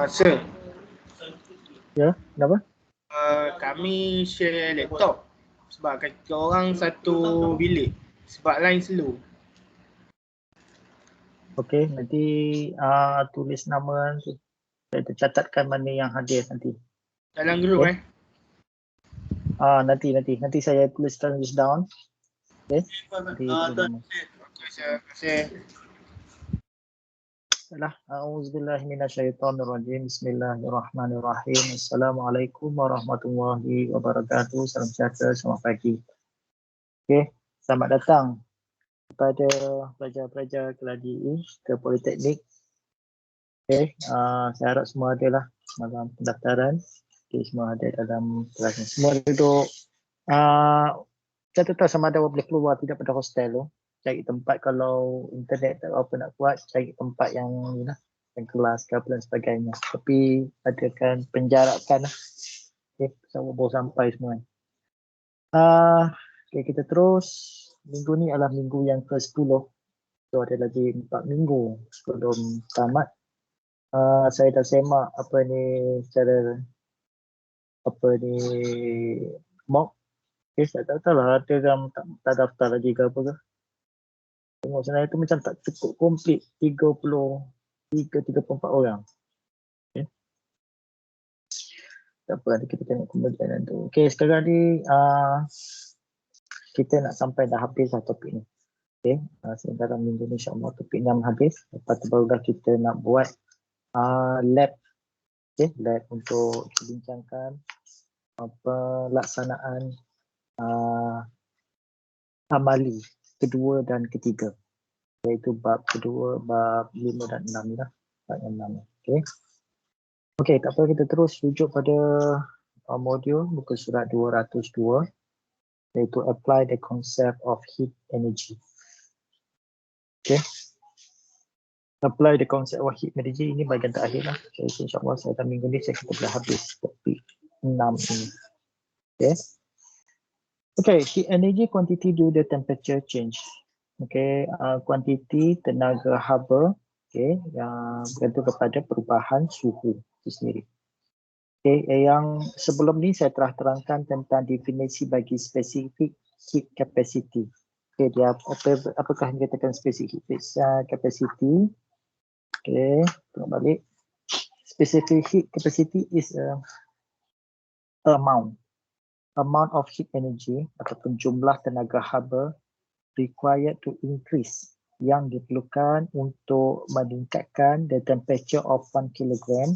Sir, Ya, kenapa? kami share laptop sebab kita orang satu bilik sebab line slow. Okey, nanti tulis nama nanti. Saya catatkan mana yang hadir nanti. Dalam grup Okay. Nanti saya tuliskan list down. Okey. Nanti tulis nama. Okey, sir. Terima kasih. A'udzubillahi minasyaitonirrajim. Bismillahirrahmanirrahim. Assalamualaikum warahmatullahi wabarakatuh. Salam sejahtera, selamat pagi. Okey, selamat datang kepada pelajar-pelajar keladi ke Politeknik. Okey, saya harap semua ada lah dalam pendaftaran. Okey, semua ada dalam kelas ni. Semua duduk. Saya tak tahu sama ada boleh keluar tidak pada hostel tu. Cari tempat kalau internet tak apa nak buat, cari tempat yang ni lah, yang kelas ke apa dan sebagainya. Tapi adakan penjarakan lah. Okay, baru sampai semua. Okay, kita terus. Minggu ni adalah minggu yang ke-10. So ada lagi 4 minggu sebelum tamat. Saya dah semak apa ni secara mock. Okay, saya tak tahu lah ada yang tak daftar lagi ke apa ke. Tengok sebenarnya tu macam tak cukup komplit 34 orang. Okay. Tak apa, nanti kita tengok kemudian tu. Okay, sekarang ni kita nak sampai dah habis lah topik ni. Okay, sekarang minggu ni insyaAllah topik 6 habis. Lepas tu baru dah kita nak buat lab. Okay, lab untuk bincangkan pelaksanaan amali kedua dan ketiga, iaitu bab kedua, bab 5 dan 6 ni lah. Bab yang 6. Okay. Okay, tak apa, kita terus rujuk pada modul muka surat 202, iaitu apply the concept of heat energy. Okay. Apply the concept of heat energy, ini bahagian terakhir lah. Okay, so insyaAllah saya akan minggu ni kita boleh habis topik 6 ini. Okay. Okay, heat energy quantity due to temperature change. Okay, kuantiti tenaga haba, okay, yang bergantung kepada perubahan suhu itu sendiri. Okay, yang sebelum ni saya telah terangkan tentang definisi bagi spesifik heat capacity. Okay, dia apakah yang dikatakan spesifik heat capacity? Okay, tengok balik. Specific heat capacity is amount of heat energy ataupun jumlah tenaga haba required to increase yang diperlukan untuk meningkatkan the temperature of 1 kilogram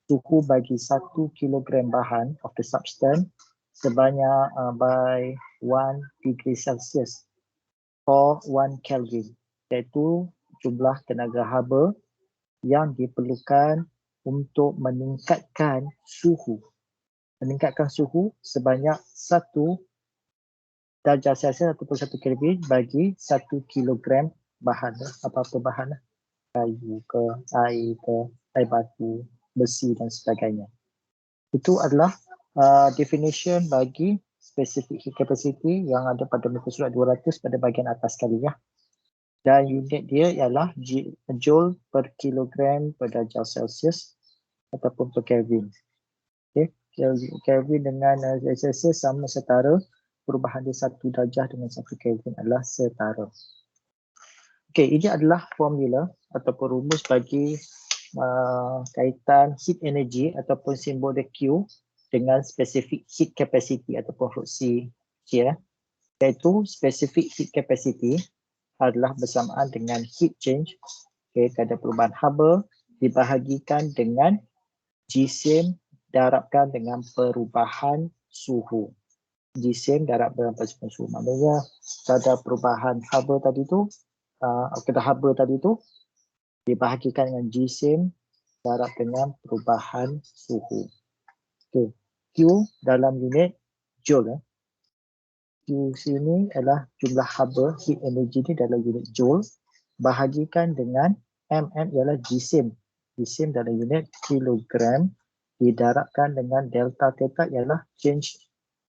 suhu bagi 1 kilogram bahan of the substance sebanyak by 1 degree Celsius or 1 Kelvin, iaitu jumlah tenaga haba yang diperlukan untuk meningkatkan suhu sebanyak 1 darjah Celsius ataupun 1 Kelvin bagi 1 kilogram bahan, apa-apa bahan, kayu ke, air ke, air batu, besi dan sebagainya. Itu adalah definition bagi specific heat capacity yang ada pada muka surat 200 pada bahagian atas sekali ya. Dan unit dia ialah joule per kilogram per darjah Celsius ataupun per Kelvin. Okay. Kelvin dengan Celsius sama setara, perubahan dia 1 darjah dengan 1 Kelvin adalah setara. Okey, ini adalah formula ataupun rumus bagi kaitan heat energy ataupun simbol dia Q dengan specific heat capacity ataupun huruf C here, iaitu specific heat capacity adalah bersamaan dengan heat change, okay, kadar perubahan haba dibahagikan dengan jisim darabkan dengan perubahan suhu. Jisim darab dengan perubahan suhu. Maknanya kadar perubahan haba tadi tu, kadar haba tadi tu dibahagikan dengan jisim darab dengan perubahan suhu. Okay. Q dalam unit joule. Q sini adalah jumlah haba, heat energy ni dalam unit joule. Bahagikan dengan mm ialah jisim. Jisim dalam unit kilogram didarabkan dengan delta theta ialah change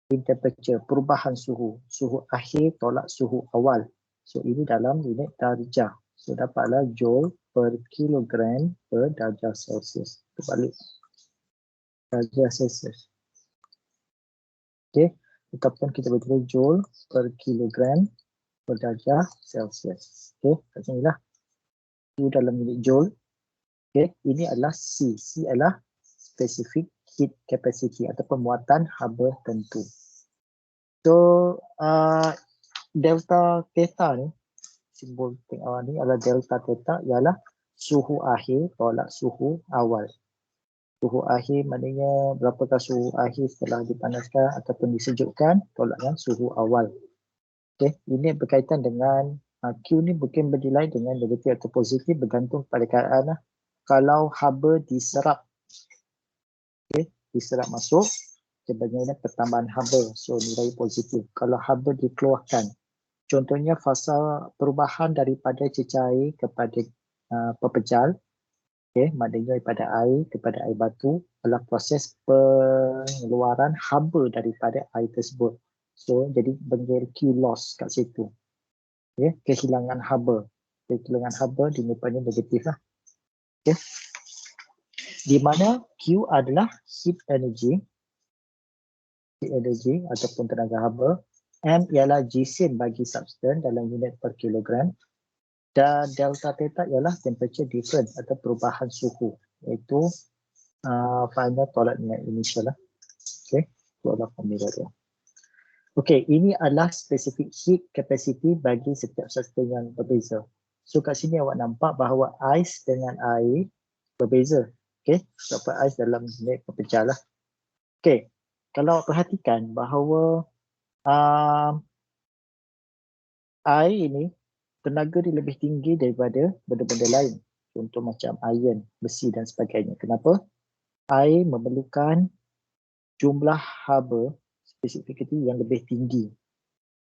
in temperature, perubahan suhu. Suhu akhir tolak suhu awal. So ini dalam unit darjah. So dapatlah joule per kilogram per darjah Celsius. Terbalik. Darjah Celsius. Okey. Ataupun kita boleh tulis joule per kilogram per darjah Celsius. Okey. Kat sini lah. U dalam unit joule. Okey. Ini adalah C. C adalah specific heat capacity ataupun muatan haba tentu. So, delta theta ni, simbol awal ni adalah delta theta ialah suhu akhir tolak suhu awal. Suhu akhir maknanya berapakah suhu akhir setelah dipanaskan ataupun disejukkan tolak dengan suhu awal. Okey, ini berkaitan dengan Q ni bukan bernilai dengan negatif atau positif bergantung pada keadaan lah. Kalau haba diserap, okey, diserap masuk, sebenarnya pertambahan haba, so nilai positif. Kalau haba dikeluarkan, contohnya fasa perubahan daripada cecair kepada pepejal, okey, maknanya daripada air kepada air batu adalah proses pengeluaran haba daripada air tersebut. So jadi bernilai Q loss kat situ. Okey, kehilangan haba. Kehilangan haba dinilai negatif lah. Okey. Di mana Q adalah heat energy ataupun tenaga haba. M ialah Gaussian bagi substan dalam unit per kilogram. Dan delta theta ialah temperature difference atau perubahan suhu. Iaitu final tolak dengan initial lah. Okey, itu adalah formula dia. Okey, ini adalah specific heat capacity bagi setiap substan yang berbeza. So kat sini awak nampak bahawa ais dengan air berbeza. Okey, dapat ais dalam unit pepejal lah. Okey, kalau awak perhatikan bahawa air ini tenaga dia lebih tinggi daripada benda-benda lain. Contoh macam iron, besi dan sebagainya. Kenapa? Air memerlukan jumlah haba specificity yang lebih tinggi,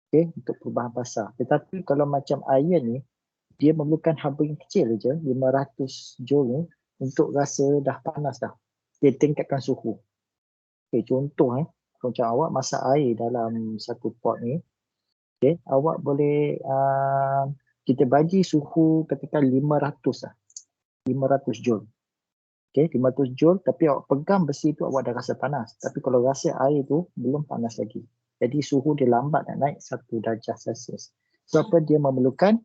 okay, untuk perubahan fasa. Tetapi kalau macam iron ni, dia memerlukan haba yang kecil saja, 500 joule ni, untuk rasa dah panas dah. Dia tingkatkan suhu. Okay, contoh macam awak masak air dalam satu pot ni, okay, awak boleh kita bagi suhu katakan 500 lah. 500 joule. Okay, 500 joule tapi awak pegang besi tu awak dah rasa panas. Tapi kalau rasa air tu belum panas lagi. Jadi suhu dia lambat nak naik 1 darjah Celsius. Sebab so, dia memerlukan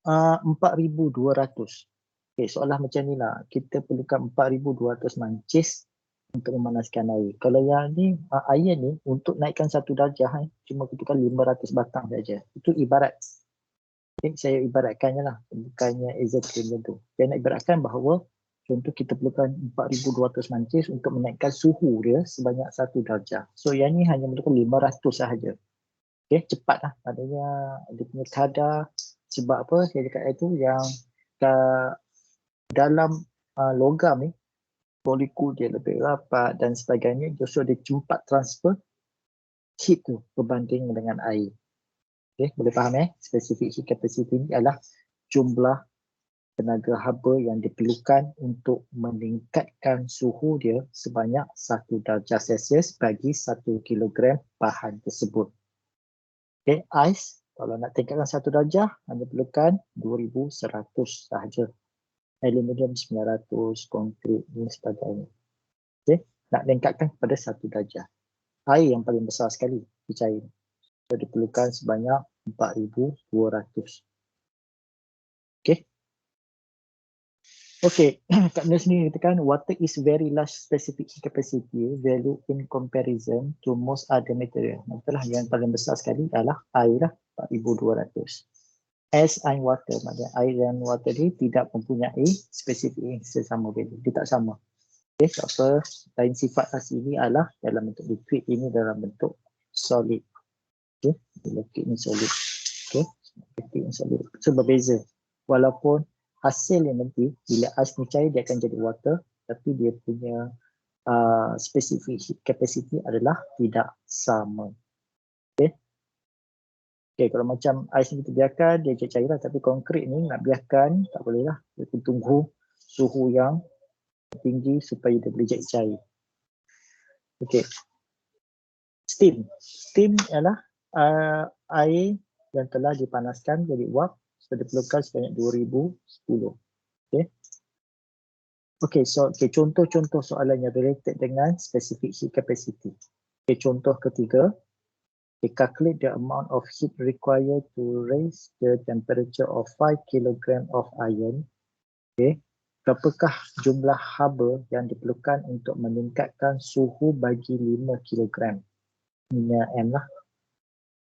4,200. Okay, soalan macam ni lah. Kita perlukan 4,200 mancis untuk memanaskan air. Kalau yang ni, air ni untuk naikkan 1 darjah, cuma kita kan 500 batang saja. Itu ibarat. Okay, saya ibaratkannya lah. Bukannya exactly tu. Saya nak ibaratkan bahawa contoh kita perlukan 4,200 mancis untuk menaikkan suhu dia sebanyak 1 darjah. So yang ni hanya memerlukan 500 sahaja. Okay, cepat lah. Maknanya dia punya kadar, sebab apa saya cakap itu yang dalam logam ni, molekul dia lebih rapat dan sebagainya, justru dia cepat transfer heat tu berbanding dengan air. Okay, boleh faham Specific heat capacity ni adalah jumlah tenaga haba yang diperlukan untuk meningkatkan suhu dia sebanyak 1 darjah Celsius bagi 1 kilogram bahan tersebut. Okay, ais kalau nak tingkatkan 1 darjah hanya perlukan 2,100 sahaja. Aluminium 900, konkrit dan sebagainya. Okay, nak tingkatkan kepada 1 darjah. Air yang paling besar sekali dicair. So, diperlukan sebanyak 4,200. Okay. Okay, kat Nurse ni katakan water is very large specific heat capacity value in comparison to most other material. Itulah yang paling besar sekali adalah air lah, 4,200. As and water, maknanya air dan water ni tidak mempunyai spesifik yang sesama value. Dia tak sama. Okay, apa lain sifat asli ni adalah dalam bentuk liquid, ini dalam bentuk solid. Okay, liquid ni solid. Okay, liquid ni solid. So berbeza. Walaupun hasilnya nanti bila ais ni cair dia akan jadi water, tapi dia punya specific heat capacity adalah tidak sama. Okay. Okay, kalau macam ais ni kita biarkan dia cair lah, tapi konkrit ni nak biarkan tak boleh lah. Kita tunggu suhu yang tinggi supaya dia boleh jadi cair. Okay. Steam. Steam ialah air yang telah dipanaskan jadi uap So diperlukan sebanyak 2010. Okay, so contoh-contoh soalan yang related dengan specific heat capacity. Okay, contoh ketiga, calculate the amount of heat required to raise the temperature of 5 kg of iron. Okay, berapakah jumlah haba yang diperlukan untuk meningkatkan suhu bagi 5 kg minyak M lah.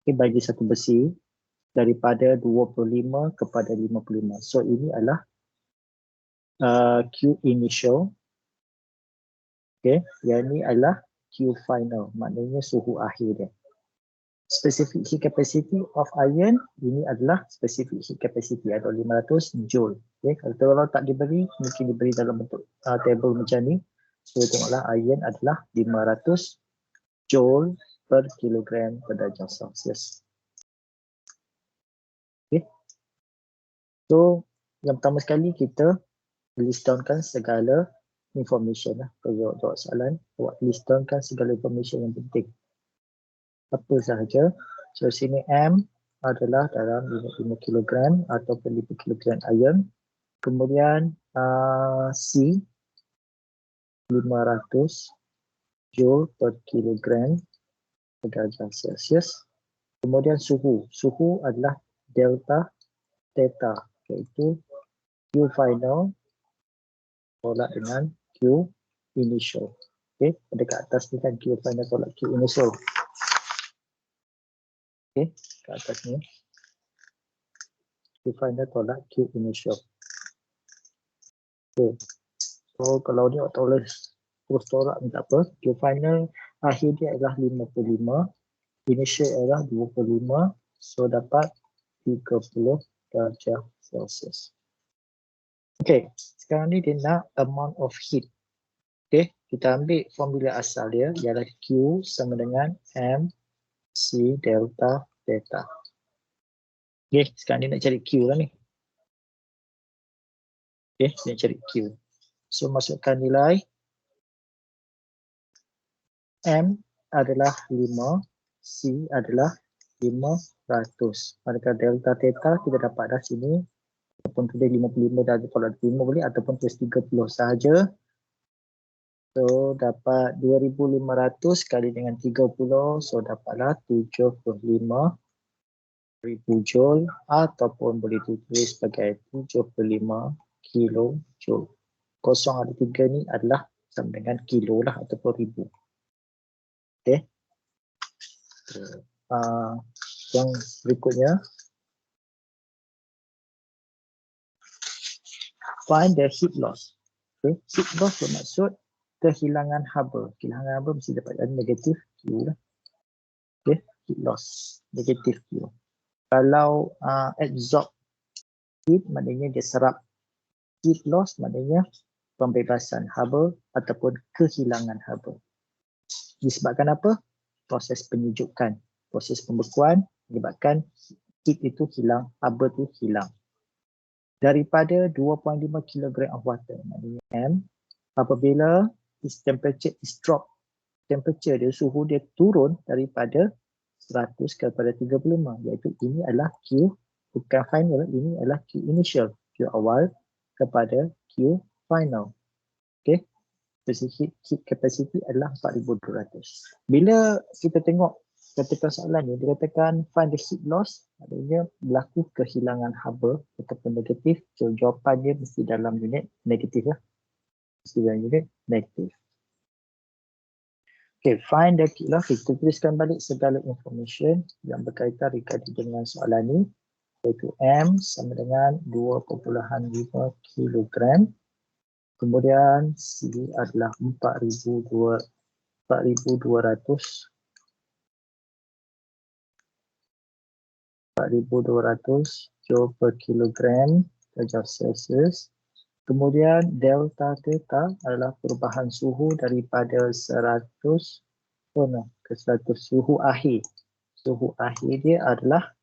Okay, bagi satu besi daripada 25 kepada 55. So ini adalah Q initial. Okay, yang ini adalah Q final, maknanya suhu akhir dia. Specific heat capacity of iron, ini adalah specific heat capacity atau 500 joule. Okay, kalau tak diberi, mungkin diberi dalam bentuk table macam ni. So tengoklah iron adalah 500 joule per kilogram per darjah Celsius. Okay. So yang pertama sekali kita list downkan segala information lah. Kalau jawab soalan, awak list downkan segala information yang penting. Apa sahaja. So sini M adalah dalam 5 kg ataupun 5 kg iron. Kemudian C 500 joule per kilogram per darjah Celsius. Kemudian suhu. Suhu adalah delta theta, iaitu Q final tolak dengan Q initial. Okay, pada kat atas ni kan Q final tolak Q initial. Okay, kat atas ni Q final tolak Q initial. Okay, so kalau dia tulis terus tolak ni tak apa. Q final akhir dia adalah 55, initial adalah 25, so dapat 30 darjah Celsius. Okay, sekarang ni dia nak amount of heat. Okay, kita ambil formula asal dia ialah Q sama dengan M C delta theta. Okay, sekarang dia nak cari Q lah ni. Okay, dia nak cari Q. So masukkan nilai M adalah 5, C adalah 500. Manakala delta theta kita dapat dah sini. Ataupun tulis 55 dah tolak 5 boleh ataupun tulis 30 sahaja. So dapat 2500 kali dengan 30, so dapatlah 75,000 joule ataupun boleh ditulis sebagai 75 kilojoule. Kosong ada 3 ni adalah sama dengan kilo lah ataupun ribu. Okay. Yang berikutnya, find the heat loss. Okay. Heat loss bermaksud kehilangan haba. Kehilangan haba mesti dapat negatif Q lah. Okay. Heat loss. Negatif Q. Kalau absorb heat maknanya dia serap. Heat loss maknanya pembebasan haba ataupun kehilangan haba. Disebabkan apa? Proses penyejukan. Proses pembekuan menyebabkan heat itu hilang, haba itu hilang. Daripada 2.5 kg of water, maknanya M, apabila its temperature is drop, temperature dia, suhu dia turun daripada 100 kepada 35, iaitu ini adalah Q, bukan final, ini adalah Q initial, Q awal kepada Q final. Okay, specific heat capacity adalah 4200. Bila kita tengok katakan soalan ni, dia katakan find the heat loss, maknanya berlaku kehilangan haba ataupun negatif. So jawapan dia mesti dalam unit negatif lah. Mesti dalam unit negatif. Okay, find the heat loss. Kita tuliskan balik segala information yang berkaitan dengan soalan ni. Iaitu M sama dengan 2.5 kg. Kemudian C adalah 4,200 joule per kilogram darjah Celsius. Kemudian delta theta adalah perubahan suhu daripada 100 ke 100 suhu akhir. Suhu akhir dia adalah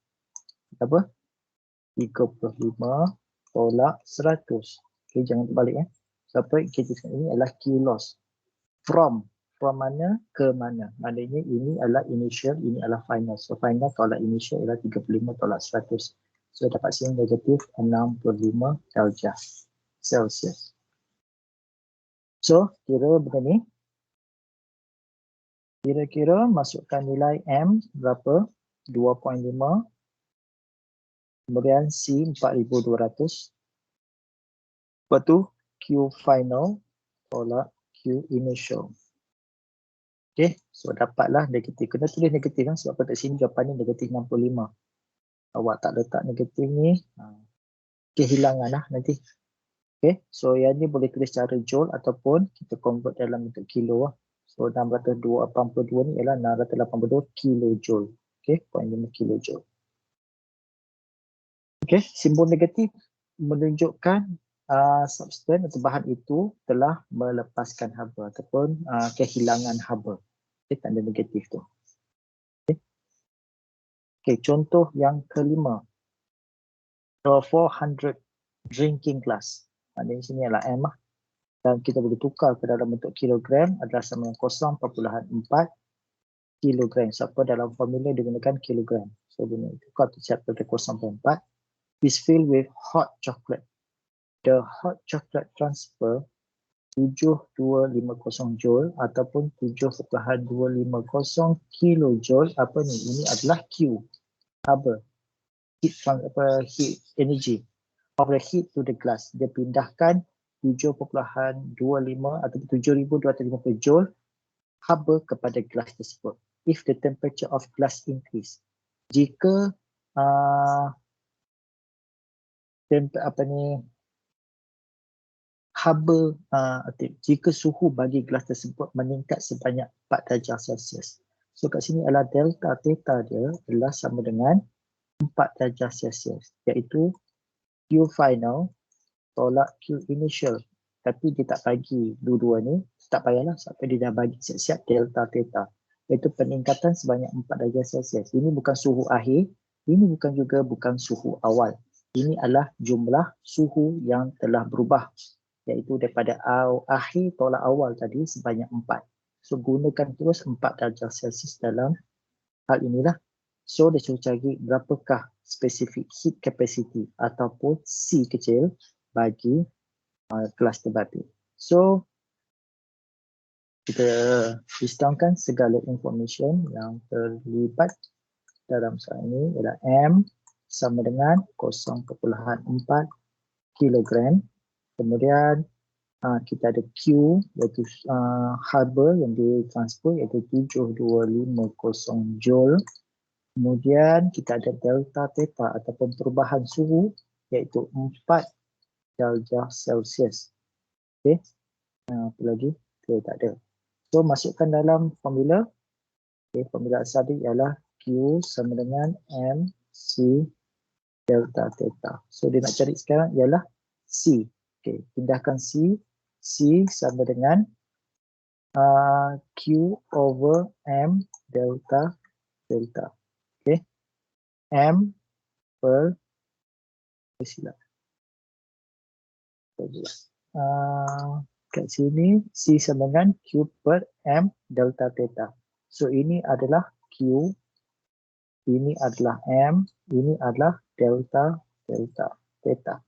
apa? 35 tolak 100. Okay, jangan terbalik ya. Sebab kita ini adalah Q loss. From mana ke mana. Maknanya ini adalah initial, ini adalah final. So final tolak initial adalah 35 tolak 100. So dapat sini negatif 65 darjah Celsius. So kira benda ni, kira-kira masukkan nilai M berapa? 2.5, kemudian C 4200, lepas tu Q final tolak Q initial. Okay, so dapatlah negatif. Kena tulis negatif kan, sebab kat sini jawapan ni negatif 65. Awak tak letak negatif ni, kehilangan lah nanti. Okay, so yang ni boleh tulis secara joule ataupun kita convert dalam bentuk kilo lah. So 682 ni ialah 682 kilojoule. Okay, 0.5 kilojoule. Okay, simbol negatif menunjukkan substan atau bahan itu telah melepaskan haba ataupun kehilangan haba. Okay, tanda negatif tu. Okay, contoh yang kelima. 400 drinking glass. Di sini adalah M lah. Dan kita boleh tukar ke dalam bentuk kilogram adalah sama dengan 0.4 kilogram. Sebab dalam formula digunakan kilogram. So, guna tukar tu siap pada 0.4 is filled with hot chocolate. The hot chocolate transfer 7250 joule ataupun 7.250 kilojoule. Apa ni? Ini adalah Q. Apa? Heat energy of the heat to the glass. Dia pindahkan 7.25 atau 7250 joule haba kepada gelas tersebut. If the temperature of glass increase. Jika jika suhu bagi gelas tersebut meningkat sebanyak 4 darjah Celsius. So kat sini adalah delta theta dia adalah sama dengan 4 darjah Celsius, iaitu Q final tolak Q initial. Tapi dia tak bagi dua-dua ni, tak payahlah sampai dia dah bagi siap-siap delta theta, iaitu peningkatan sebanyak 4 darjah Celsius. Ini bukan suhu akhir, ini bukan suhu awal. Ini adalah jumlah suhu yang telah berubah, iaitu daripada akhir tolak awal tadi sebanyak 4. So gunakan terus 4 darjah Celsius dalam hal inilah. So dia suruh cari berapakah spesifik heat capacity ataupun C kecil bagi kelas terbabit. So kita listangkan segala information yang terlibat dalam soalan ini ialah M sama dengan 0.4 kilogram. Kemudian kita ada Q iaitu haba yang ditransfer iaitu 7250 joule. Kemudian kita ada delta theta ataupun perubahan suhu iaitu 4 darjah Celsius. Okey. Apa lagi? Okay, tak ada. So masukkan dalam formula. Okey, formula asal dia ialah Q sama dengan M C delta theta. So dia nak cari sekarang ialah C. Okey, pindahkan C. C sama dengan Q over M delta theta. Okay. M per silap. Kat sini C sama dengan Q per M delta theta. So ini adalah Q, ini adalah M, ini adalah delta theta.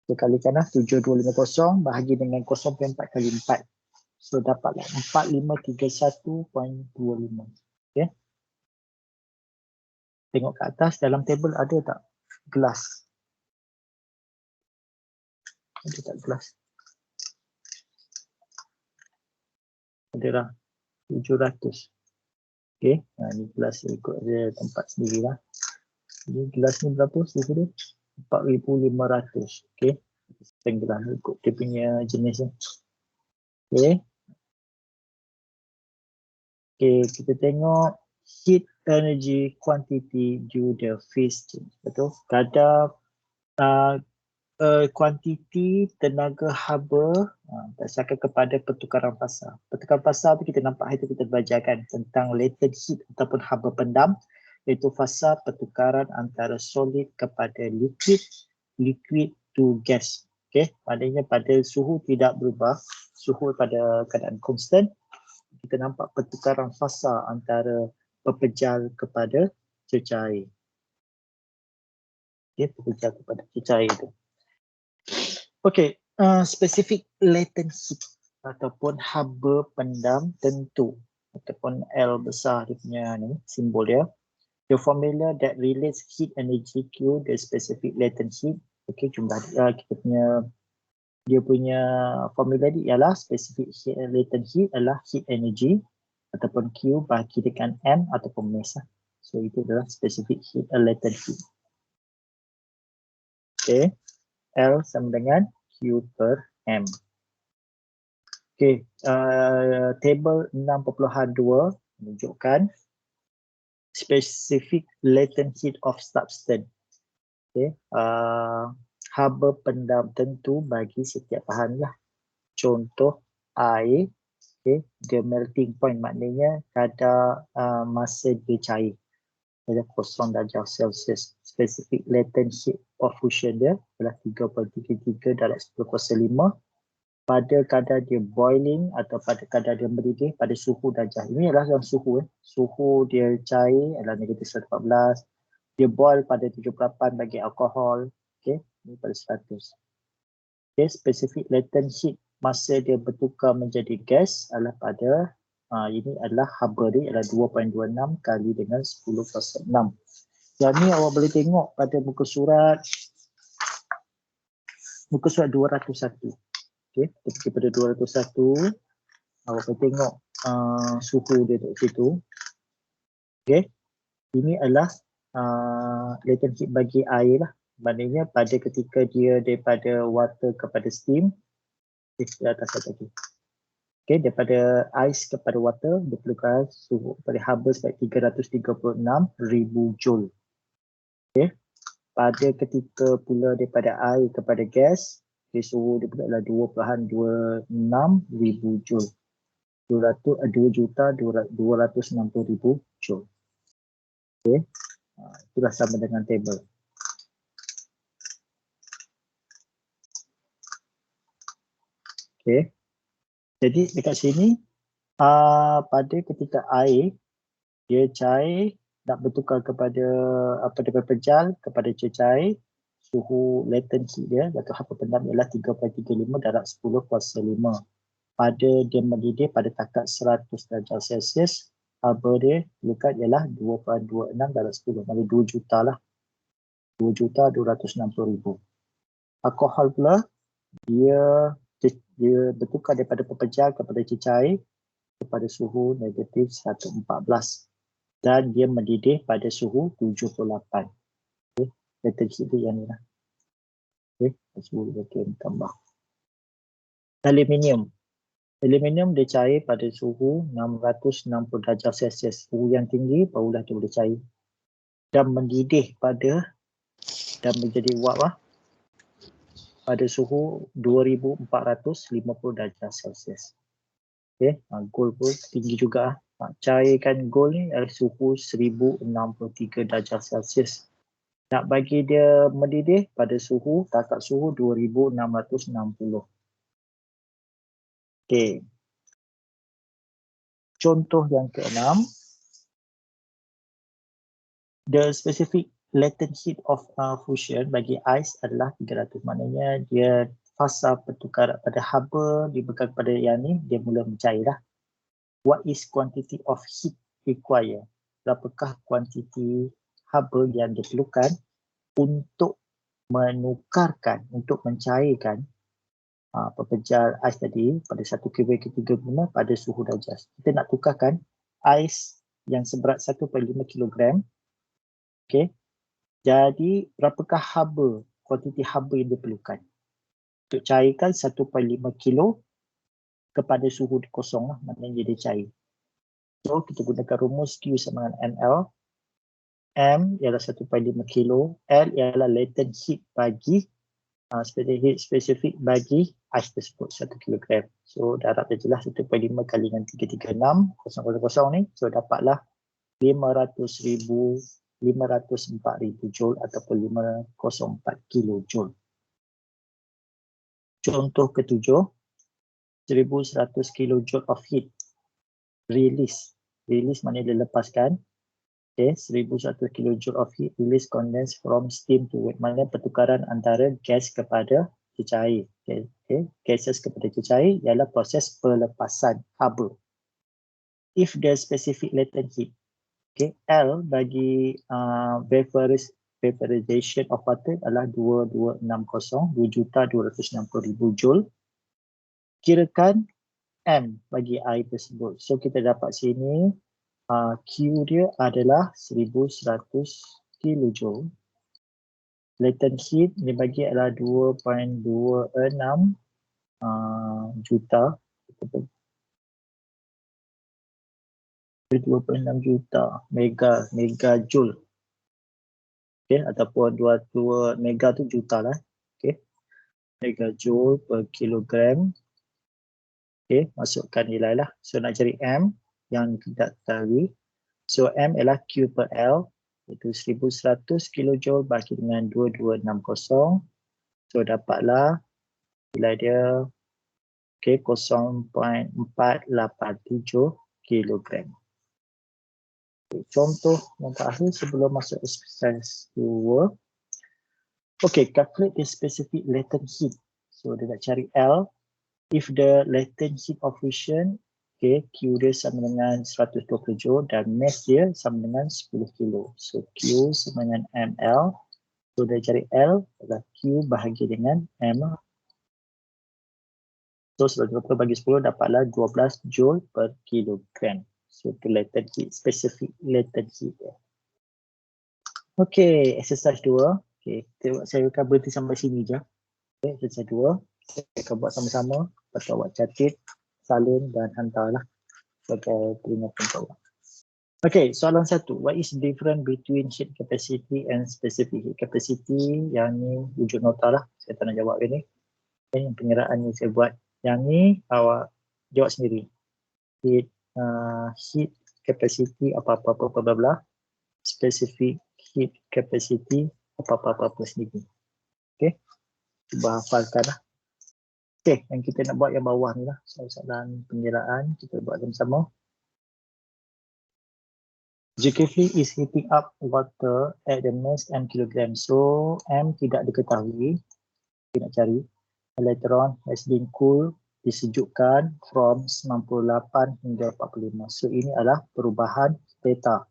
So kalikanlah 7250 bahagi dengan 0.4 kali 4. So dapatlah 4531.25. Okay. Tengok ke atas dalam table ada tak gelas? Ada tak gelas? Ada lah 700. Okay, ni gelas ikut dia tempat sendirilah. Ini gelas ni berapa suhu dia? 4500. Okay, setengah gelas ni ikut dia punya jenis ni. Okay. Okay, kita tengok heat energy quantity due the phase change. Betul? Kadar kuantiti tenaga haba berdasarkan kepada pertukaran fasa. Pertukaran fasa tu kita nampak hari tu kita belajarkan tentang latent heat ataupun haba pendam, iaitu fasa pertukaran antara solid kepada liquid to gas. Okay, maknanya pada suhu tidak berubah, suhu pada keadaan konstan, kita nampak pertukaran fasa antara pepejal kepada cecair. Dia terkejar kepada cecair itu. Okey, specific latent heat ataupun haba pendam tentu ataupun L besar dia punya ni simbol dia. The formula that relates heat energy to the specific latent heat. Okey, jumlah kita punya dia punya formula ni ialah specific heat, latent heat adalah heat energy ataupun Q bagi dengan M ataupun mass. So itu adalah specific heat latent heat. Okay, L sama dengan Q per M. Okay, table 6.2 menunjukkan specific latent heat of substance. Okay, haba pendam tentu bagi setiap bahan lah. Contoh air, okay, the melting point maknanya kadar masa dia cair. Ada 0 darjah Celsius. Specific latent heat of fusion dia adalah 3.33 darab 10^5 pada kadar dia boiling atau pada kadar dia mendidih pada suhu darjah. Ini adalah dalam suhu. Suhu dia cair adalah negatif 114. Dia boil pada 78 bagi alkohol. Okay, ini pada 100. Okay, specific latent heat masa dia bertukar menjadi gas adalah pada ini adalah haba dia adalah 2.26 kali dengan 10/6. Yang ni awak boleh tengok pada muka surat 201. Okay, pergi pada 201 awak boleh tengok suhu dia dekat situ. Okay, ini adalah latent heat bagi air lah. Maknanya pada ketika dia daripada water kepada steam, di atas lagi. Okay, daripada ice kepada water, dia perlukan suhu pada haba sebagai 336,000 joule. Okay, pada ketika pula daripada air kepada gas, okay, suhu dia pula adalah 2.26,000 joule. 2.260,000 joule. Okay, itulah sama dengan table. Okay, jadi dekat sini pada ketika air dia cair nak bertukar kepada daripada pejal kepada cecair, suhu latent heat dia atau haba pendam ialah 3.35 darab 10^5. Pada dia mendidih pada takat 100 darjah Celsius, haba dia perlukan ialah 2.26 darab 10, maksudnya 2 juta lah. 2,260,000. Alkohol pula dia bertukar daripada pepejal kepada cecair kepada suhu negatif 114 dan dia mendidih pada suhu 78. Okay, latent heat dia yang ni lah. Okay, suhu dia tambah. Aluminium dia cair pada suhu 660 darjah Celsius. Suhu yang tinggi barulah dia boleh cair dan mendidih dan menjadi uap lah pada suhu 2450 darjah Celsius. Okay, gold pun tinggi juga. Cairkan gold ni adalah suhu 1063 darjah Celsius. Nak bagi dia mendidih pada suhu takat suhu 2660. Okay. Contoh yang ke-6. The specific latent heat of fusion bagi ais adalah 300. Maknanya dia fasa pertukaran pada haba dibekal pada yang ni dia mula mencair dah. What is quantity of heat required? Berapakah kuantiti haba yang diperlukan untuk menukarkan, untuk mencairkan pepejal ais tadi pada 1 Kelvin ke 35 pada suhu darjah. Kita nak tukarkan ais yang seberat 1.5 kilogram. Okey. Jadi berapakah haba, kuantiti haba yang diperlukan untuk cairkan 1.5 kilo kepada suhu kosong lah, maknanya dia cair. So kita gunakan rumus Q sama dengan NL. M ialah 1.5 kilo, L ialah latent heat bagi spesifik bagi ais tersebut 1 kilogram. So darab dia jelas 1.5 kali dengan 336 000 ni. So dapatlah 504,000 joule ataupun 504 kilojoule. Contoh ke-7, 1100 kilojoule of heat release. Release maknanya dilepaskan Okay, 1100 kilojoule of heat released condensed from steam to wet. Maknanya pertukaran antara gas kepada cecair. Okay, gases kepada cecair ialah proses pelepasan haba. If the specific latent heat, okay, L bagi vaporization of water adalah 2,260 joule. Kirakan M bagi air tersebut. So kita dapat sini Q dia adalah 1100 kilojoule. Latent heat dibagi adalah 2.26 juta. 2.6 juta megajoule. Okay, ataupun 22 mega tu juta lah. Okay. Megajoule per kilogram. Okay, masukkan nilai lah. So nak cari M yang tidak ketahui. So M ialah Q per L, iaitu 1100 kilojoule bagi dengan 2260. So dapatlah nilai dia, okay, 0.487 kilogram. Okay, contoh yang terakhir sebelum masuk exercise 2. Okay, calculate the specific latent heat. So dia nak cari L. If the latent heat of fusion, okay, Q dia sama dengan 120 joule dan mass dia sama dengan 10 kilo. So Q sama dengan ml. So dia cari L adalah Q bahagi dengan M. So 120 bagi 10 dapatlah 12 joule per kilogram. So itu latent heat, specific latent heat. Okay, exercise 2. Okay, saya akan berhenti sampai sini je. Okay, exercise 2. Saya akan buat sama-sama. Lepas tu awak catat, salin dan hantarlah sebagai peringatan awak. Okay, soalan 1. What is the difference between heat capacity and specific heat capacity? Yang ni wujud nota lah. Saya tak nak jawab ni. Okay, yang pengiraan ni saya buat. Yang ni awak jawab sendiri. Heat capacity apa-apa bla bla. Specific heat capacity apa-apa sendiri. Okay, cuba hafalkan lah. Okay, yang kita nak buat yang bawah ni lah. Soalan pengiraan kita buat sama-sama. Zulkifli is heating up water at the mass m kilogram. So M tidak diketahui. Kita nak cari. Electron has been cooled, disejukkan from 98 hingga 45. So ini adalah perubahan theta.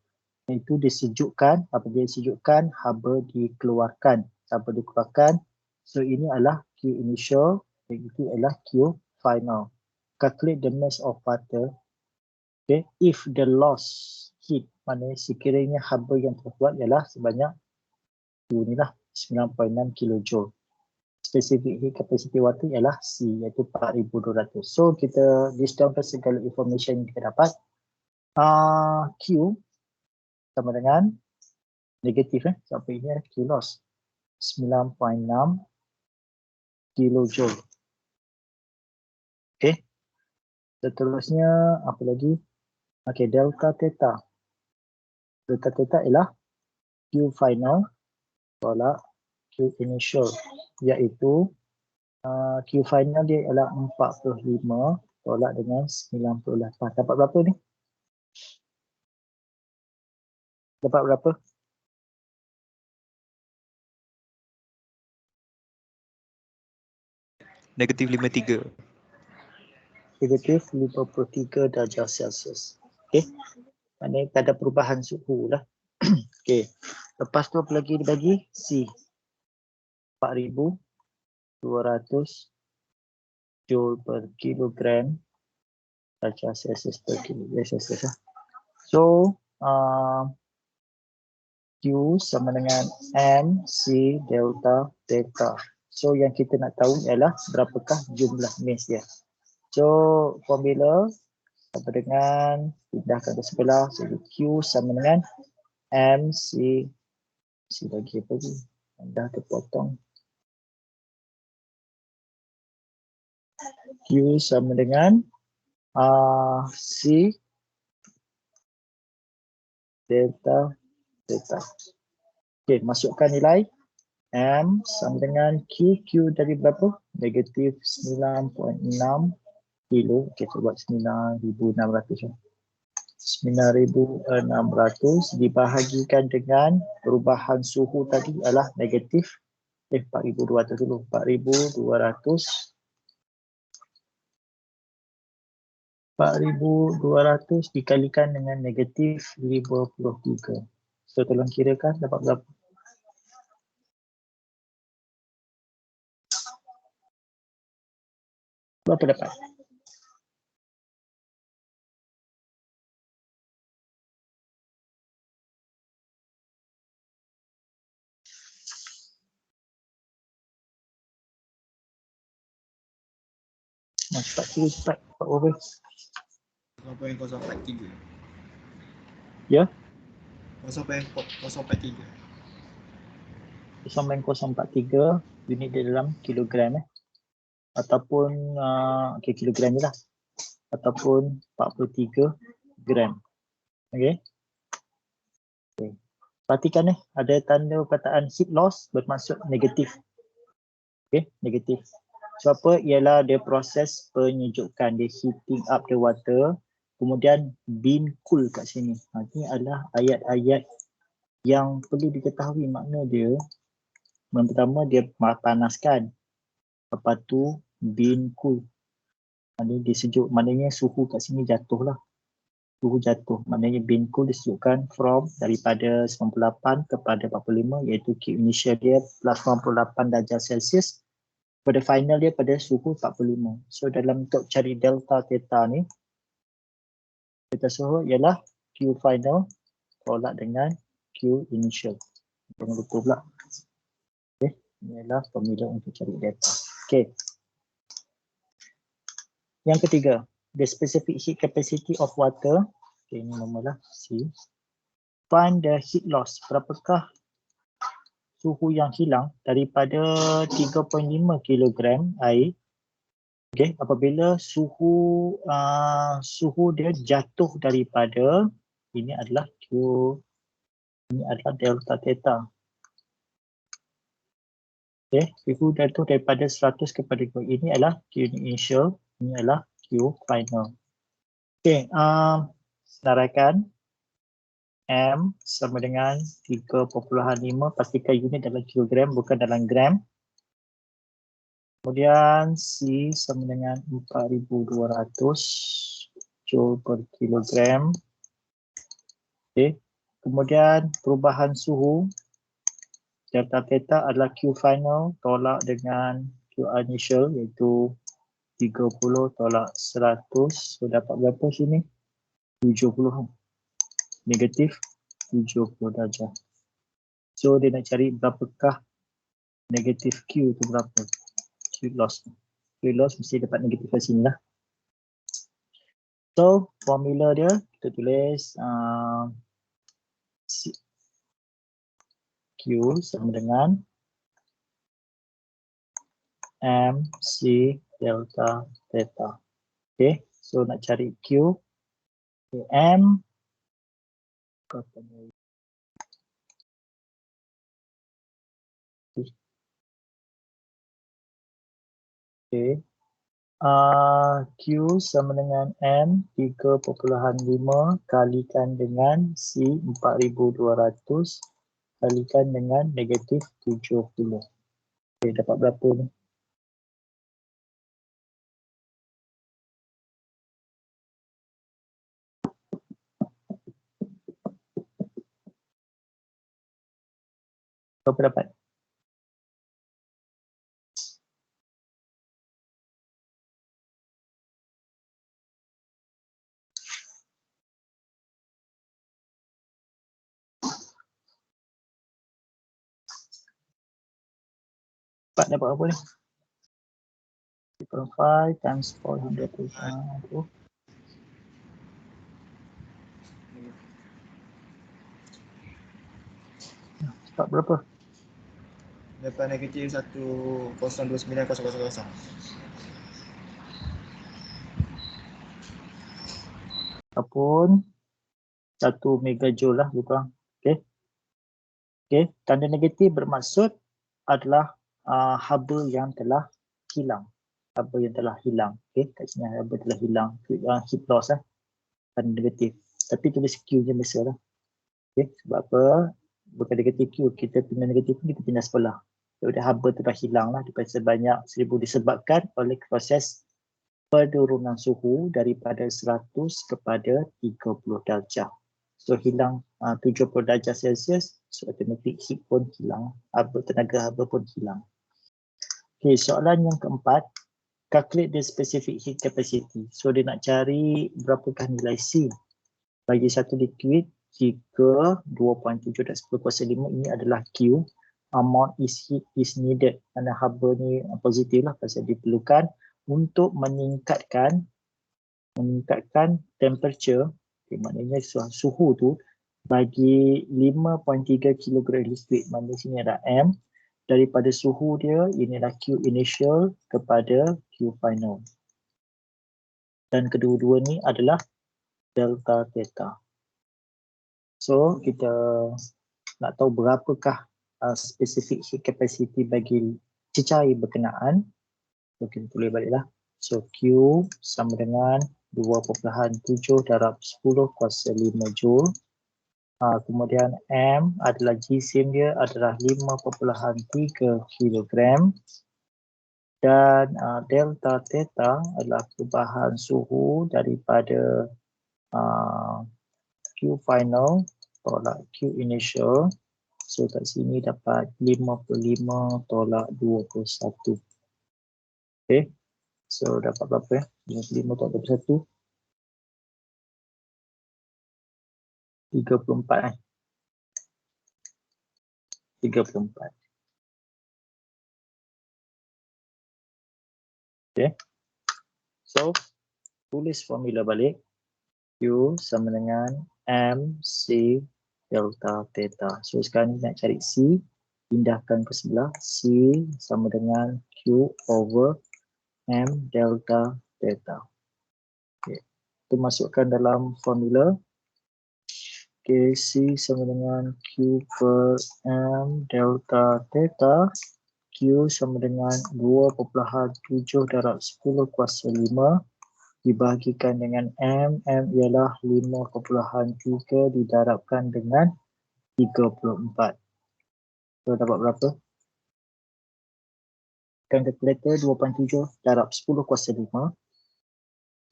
Iaitu disejukkan, apabila disejukkan, haba dikeluarkan. Haba dikeluarkan. So ini adalah Q initial. Itu adalah Q final. Calculate the mass of water. Okay, if the loss heat, maknanya sekiranya haba yang terbuat ialah sebanyak Q ni lah 9.6 kilojoule. Specific heat capacity water ialah C, iaitu 4200. So kita discountkan segala information yang kita dapat. Q sama dengan negatif sampai ini adalah Q loss 9.6 kilojoule. Okay. Seterusnya apa lagi? Okay, delta theta. Delta theta ialah Q final tolak Q initial, iaitu Q final dia ialah 45 tolak dengan 98. Dapat berapa ni? Dapat berapa? Negatif 53. Negatif 53 darjah Celsius. Okey. Maknanya tak ada perubahan suhu lah. Okey. Lepas tu apa lagi dibagi? C. 4,200 joule per kilogram darjah Celsius per kilogram Celsius. So, Q sama dengan M C delta theta. So yang kita nak tahu ialah berapakah jumlah mass dia. So formula apa dengan pindahkan ke sebelah. So Q sama dengan M C lagi apa lagi? Dah terpotong. Q sama dengan C delta theta. Okey, masukkan nilai. M sama dengan Q dari berapa? Negatif 9.6 kilo. Okey, kita buat 9,600. 9,600 dibahagikan dengan perubahan suhu tadi adalah negatif 4,200 dulu. 4,200 dikalikan dengan negatif 53. So tolong kirakan dapat berapa? Berapa dapat? Cepat kira cepat. Cepat berapa? 0.043. Ya? 0.043. 0,043 unit di dalam kilogram ataupun kilogram je lah, ataupun 43 gram. Okey. Perhatikan ada tanda perkataan heat loss bermaksud negatif. Okey, negatif. Sebab apa? Ialah dia proses penyejukan, dia heating up the water, kemudian being cool kat sini. Ini adalah ayat-ayat yang perlu diketahui makna dia. Yang pertama dia panaskan. Lepas tu being cool. Maknanya dia sejuk, maknanya suhu kat sini jatuh lah. Suhu jatuh, maknanya being cool disebutkan from daripada 98 kepada 45, iaitu Q initial dia plus 98 darjah Celsius. Pada final dia pada suhu 45. So dalam untuk cari delta theta ni, delta suhu ialah Q final tolak dengan Q initial. Jangan lupa pula. Okay. Ini adalah formula untuk cari delta. Okay. Yang ketiga, the specific heat capacity of water. Okay, ini nombor lah C. Find the heat loss. Berapakah suhu yang hilang daripada 3.5 kg air. Okay, apabila suhu dia jatuh daripada, ini adalah Q, ini adalah delta theta. Okay, suhu jatuh daripada 100 kepada 2, ini adalah Q initial, ini adalah Q final. Okay, senaraikan M sama dengan 3.5, pastikan unit dalam kilogram bukan dalam gram. Kemudian C sama dengan 4,200 joule per kilogram. Okay. Kemudian perubahan suhu delta theta adalah Q final tolak dengan Q initial, iaitu 30 tolak 100. So dapat berapa sini? 70. Negatif 70 darjah. So dia nak cari berapakah negatif Q tu berapa? Q loss. Q loss mesti dapat negatif kat sini lah. So formula dia kita tulis Q sama dengan MC delta theta. Okay, so nak cari Q, M okay. Q sama dengan M 3.5 kalikan dengan C 4,200 kalikan dengan negatif 70. Okay, dapat berapa ni? Berapa dapat? Dapat apa ni? 3.5 times 400. Dapat berapa? Dapat negatif 1029,000. Ataupun 1 megajoule lah lebih kurang. Okay. Okay. Tanda negatif bermaksud adalah haba yang telah hilang. Haba yang telah hilang. Okay. Kat sini haba telah hilang. Heat loss Tanda negatif. tapi tulis Q je biasa lah. Okay, sebab apa? Bukan negatif Q, kita pindah negatif Q, kita pindah sebelah. Jadi haba tu dah hilang lah daripada sebanyak 1000 disebabkan oleh proses penurunan suhu daripada 100 kepada 30 darjah. So hilang 70 darjah Celsius, so automatic heat pun hilang, tenaga haba pun hilang. Okay, soalan yang keempat, calculate the specific heat capacity. So dia nak cari berapakah nilai C bagi satu liquid jika 2.7 dan 10 kuasa 5 ini adalah Q. Amount heat is needed. Kerana haba ni positif lah pasal diperlukan untuk meningkatkan temperature, okay, maknanya suhu tu bagi 5.3 kg liquid, maknanya sini ada M, daripada suhu dia inilah Q initial kepada Q final. Dan kedua-dua ni adalah delta theta. So kita nak tahu berapakah specific heat capacity bagi cecair berkenaan. So kita tulis baliklah. So Q sama dengan 2.7 darab 10 kuasa 5 Joule. Kemudian M adalah GCM dia adalah 5.3 kilogram. Dan delta theta adalah perubahan suhu daripada Q final tolak Q initial. So kat sini dapat 55 tolak 21. Okay. So dapat berapa ya? 55 tolak 21. 34 34. Okay. So tulis formula balik. Q sama dengan MC delta theta. So sekarang ni nak cari C, pindahkan ke sebelah. C sama dengan Q over M delta theta. Okay. Itu masukkan dalam formula. Okay, C sama dengan Q per M delta theta. Q sama dengan 2.7 darab 10 kuasa 5 dibahagikan dengan M. M ialah 5.3 didarabkan dengan 34. So dapat berapa? Kan kalkulator 2.7 darab 10 kuasa 5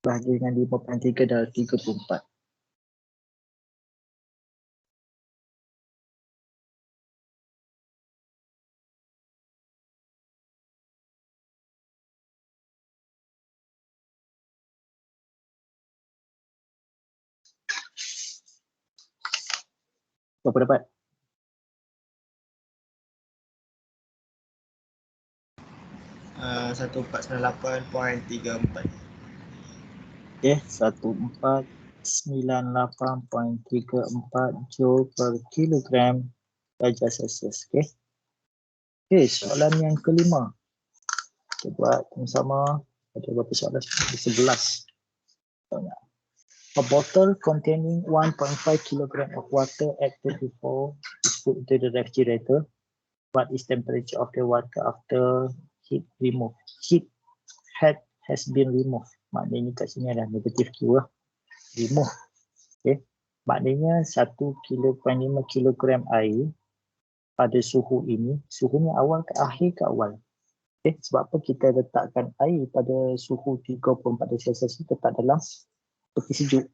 bahagi dengan 5.3 darab 34. Berapa dapat? Uh, 1498.34. Okay, 1498.34 Joule per kilogram darjah Celsius. Okay. Okay, soalan yang kelima. Kita buat sama-sama. Ada berapa soalan? 11. A bottle containing 1.5 kg of water acted before is put into the refrigerator. What is temperature of the water after heat removed? Heat has been removed. Maknanya kat sini adalah negatif Q lah. Remove. Okay. Maknanya 1.5 kg air pada suhu ini. Suhunya awal ke akhir ke awal? Okay. Sebab apa kita letakkan air pada suhu 34 Celsius tetap dalam peti sejuk.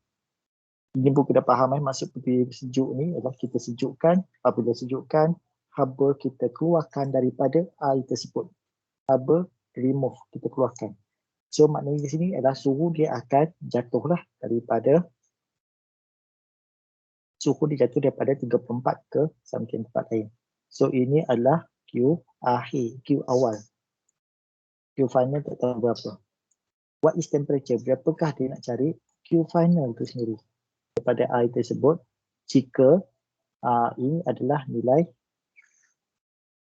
Ini pun kita faham maksud peti sejuk ni adalah kita sejukkan. Apabila sejukkan, haba kita keluarkan daripada air tersebut. Haba remove, kita keluarkan. So maknanya di sini adalah suhu dia akan jatuhlah daripada suhu dia jatuh daripada 34 ke sampai 4 air. So ini adalah Q akhir, Q awal. Q final tak tahu berapa. What is temperature? Berapakah dia nak cari Q final tu sendiri daripada air tersebut jika ini adalah nilai,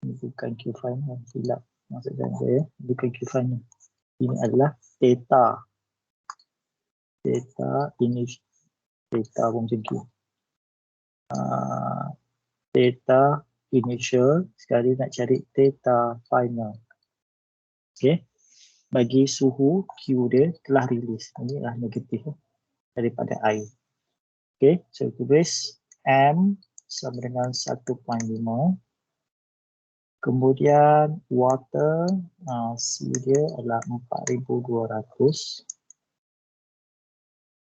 ini bukan Q final, silap maksud saya, bukan Q final. Ini adalah theta. Theta ini theta pun macam tu. Theta initial, sekali nak cari theta final. Okay. Bagi suhu Q dia telah rilis. Ini adalah negatif daripada air. Okay, so tulis M sama dengan 1.5. Kemudian water, C dia adalah 4,200.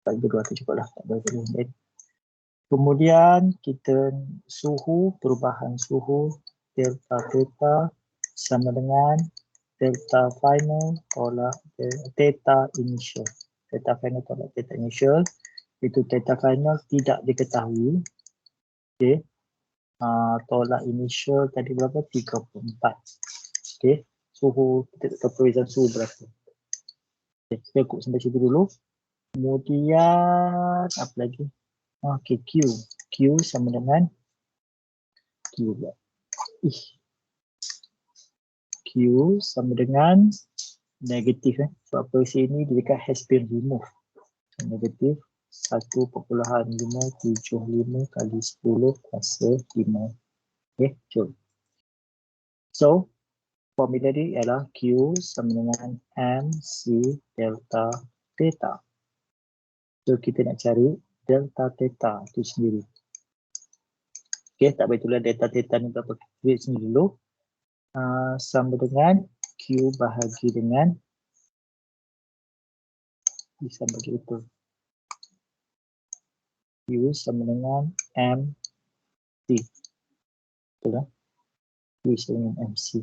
4,200 cukup lah, tak boleh. Kemudian kita suhu, perubahan suhu, delta theta sama dengan delta final tolak theta initial. Theta final tolak theta initial. Itu theta final tidak diketahui. Okay. Tolak initial tadi berapa? 34. Okay. Suhu, kita tahu perbezaan suhu berapa. Okay. Kita ikut sampai situ dulu. Kemudian apa lagi? Okay, Q. Q sama dengan Q. Q sama dengan negatif. Sebab versi ini dia dekat has been removed. So, negatif 1.575 kali 10 kuasa 5. Okay, jom. So, formula dia ialah Q sama dengan MC delta theta. So, kita nak cari delta theta itu sendiri. Okay, tak boleh tulis delta theta ni berapa. Kita sini dulu. Sama dengan Q bahagi dengan bisa bagi itu. Q sama dengan MC. Betul tak? Q sama dengan MC.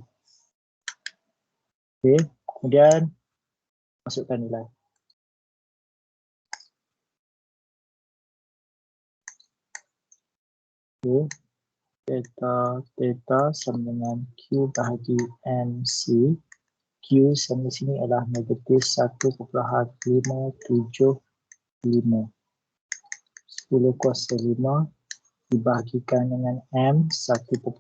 Okay, kemudian masukkan nilai. Okay, theta sama dengan Q bahagi MC. Q sama sini adalah negatif 1.575. 10 kuasa 5 dibahagikan dengan M 1.5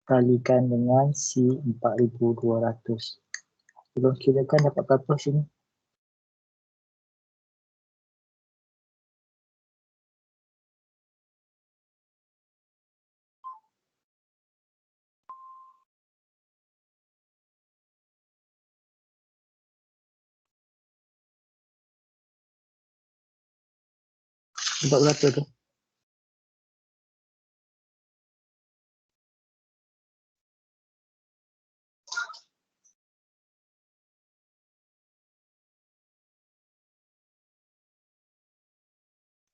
kalikan dengan C 4,200. Belum kirakan dapat berapa sini? Dapat berapa tu?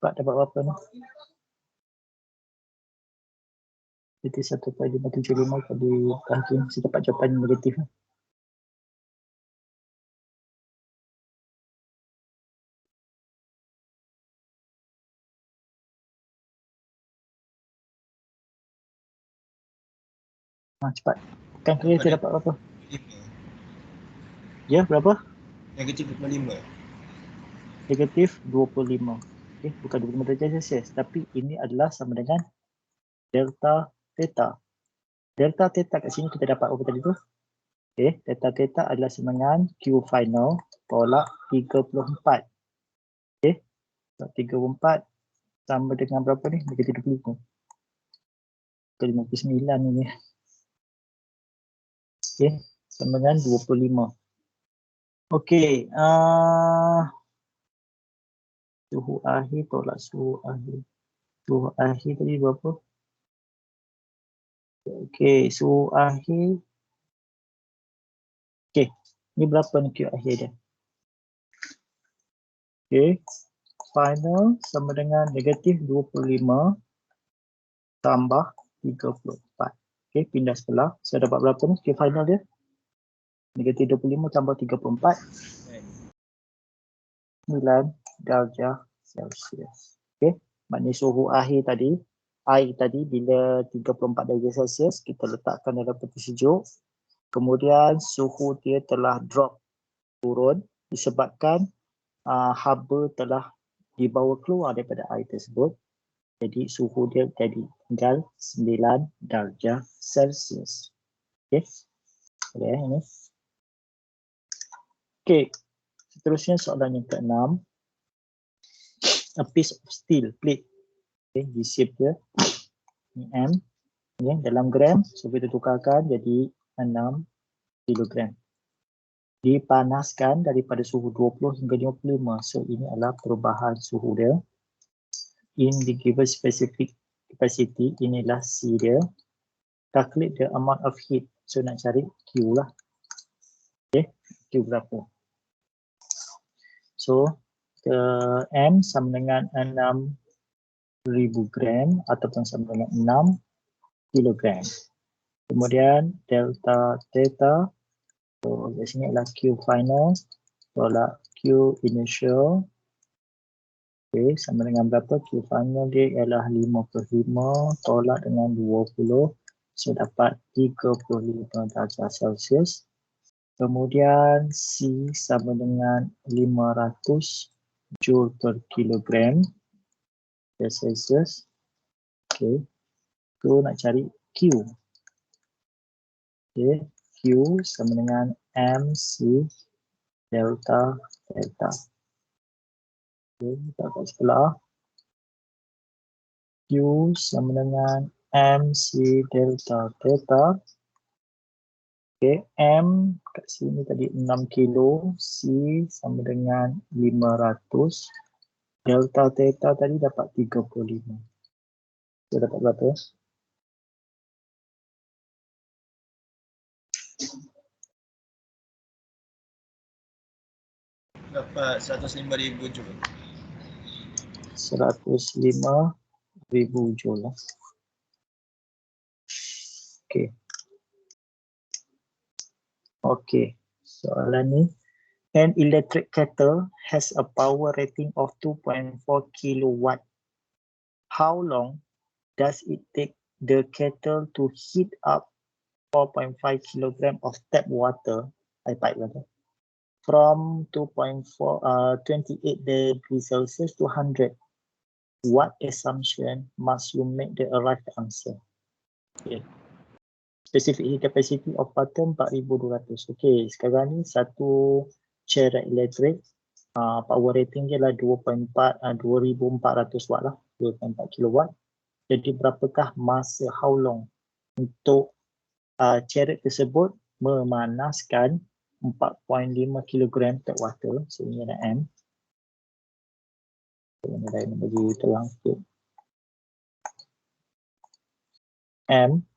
Dapat berapa ni? Jadi 1.575 kali bahagi. Saya dapat jawapan negatif. Cepat. Kan kira saya dapat berapa? 5. Ya, berapa? Negatif 25. Negatif 25. Okay, bukan 25 darjah Celsius. Tapi ini adalah sama dengan delta theta. Delta theta kat sini kita dapat apa tadi tu? Okay, delta theta adalah sama dengan Q final tolak 34. Okay, 34 sama dengan berapa ni? Negatif 25. Ke 59 ini. Okay, sama dengan 25. Okay, suhu akhir tolak suhu akhir. Suhu akhir tadi berapa? Okay, suhu akhir. Okay, ni berapa ni Q akhir dia? Okay, final sama dengan negatif 25 tambah 34. Okay, pindah sebelah. Saya dapat berapa ni? Q final dia? Negatif 25 tambah 34. 9 darjah Celsius. Okay, maknanya suhu akhir tadi, air tadi bila 34 darjah Celsius, kita letakkan dalam peti sejuk. Kemudian suhu dia telah drop, turun disebabkan haba telah dibawa keluar daripada air tersebut. Jadi suhu dia jadi tinggal 9 darjah Celsius. Okay, boleh ini. Okay, seterusnya soalan yang ke-6. A piece of steel plate. Okay, di shape dia ni M. Okay, dalam gram, so kita tukarkan jadi 6 kilogram. Dipanaskan daripada suhu 20 hingga 55. So ini adalah perubahan suhu dia. in the given specific capacity, inilah C dia. Calculate the amount of heat. So nak cari Q lah. Okay, Q berapa? So M sama dengan 6,000 gram ataupun sama dengan 6 kilogram. Kemudian delta theta, so di sini adalah Q final tolak Q initial. Okay, sama dengan berapa? Q final dia ialah 5/5 tolak dengan 20. So dapat 35 darjah Celsius. Kemudian C sama dengan 500 joule per kilogram Celsius. Okay, so nak cari Q. Okay, Q sama dengan MC delta theta. Okay, kita kat sebelah. Q sama dengan MC delta theta. Okay, M kat sini tadi 6 kilo, C sama dengan 500. Delta theta tadi dapat 35. So dapat berapa? Dapat 105,000 joule. 105,000 joule lah. Okay. Okay, soalan ni. An electric kettle has a power rating of 2.4 kilowatt. How long does it take the kettle to heat up 4.5 kilogram of tap water, pipe water, from 28 degrees Celsius to 100? What assumption must you make the arrived answer? Okay. Specific heat capacity of water 4,200. Okay, sekarang ni satu cairan elektrik, power rating dia lah 2.4 2,400 watt lah, 2.4 kilowatt. Jadi berapakah masa, how long untuk cairan tersebut memanaskan 4.5 kilogram tap water. So ini ada M. Saya nak bagi terang sikit. M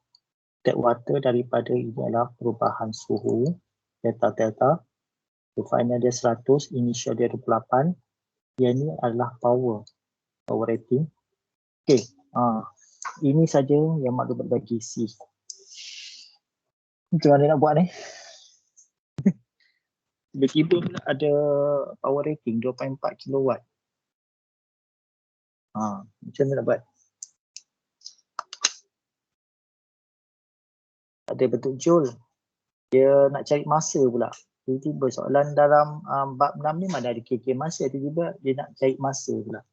tap water daripada ini adalah perubahan suhu delta. So final dia 100, initial dia 28. Yang ni adalah power rating. Okay, ini saja yang maklumat bagi C. Macam mana nak buat ni? Tiba-tiba ada power rating 2.4 kilowatt. Macam mana nak buat? Ada bentuk joule. Dia nak cari masa pula. Tiba-tiba soalan dalam bab 6 ni mana ada kira masa. Tiba-tiba dia nak cari masa pula.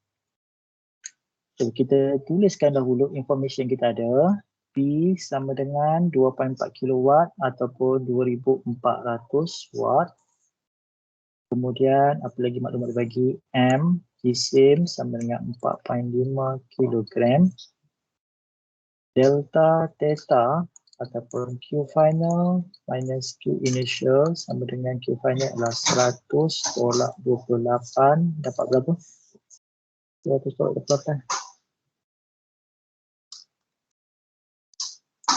So kita tuliskan dahulu information kita ada. P sama dengan 2.4 kilowatt ataupun 2,400 watt. Kemudian apa lagi maklumat bagi M, Q sama dengan 4.5 kilogram. Delta theta ataupun Q final minus Q initial sama dengan Q final adalah 100 tolak 28. Dapat berapa? 100 tolak 28.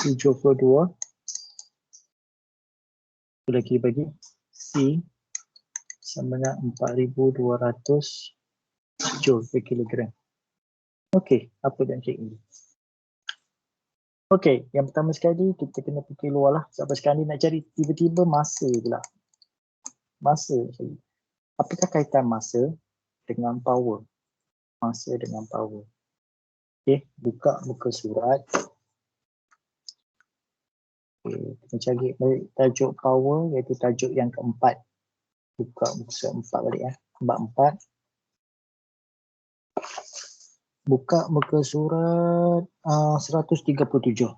72. Apa lagi bagi C sama dengan 4,200 joule per kilogram. Okey, apa yang cek ini? Okey, yang pertama sekali kita kena fikir luar lah. Sampai sekarang ni nak cari tiba-tiba masa pula. Masa. Apakah kaitan masa dengan power? Masa dengan power. Okey, buka muka surat. Okay, kita cari tajuk power iaitu tajuk yang keempat. Buka muka surat 4 balik ya. Bab 4. Buka muka surat 137.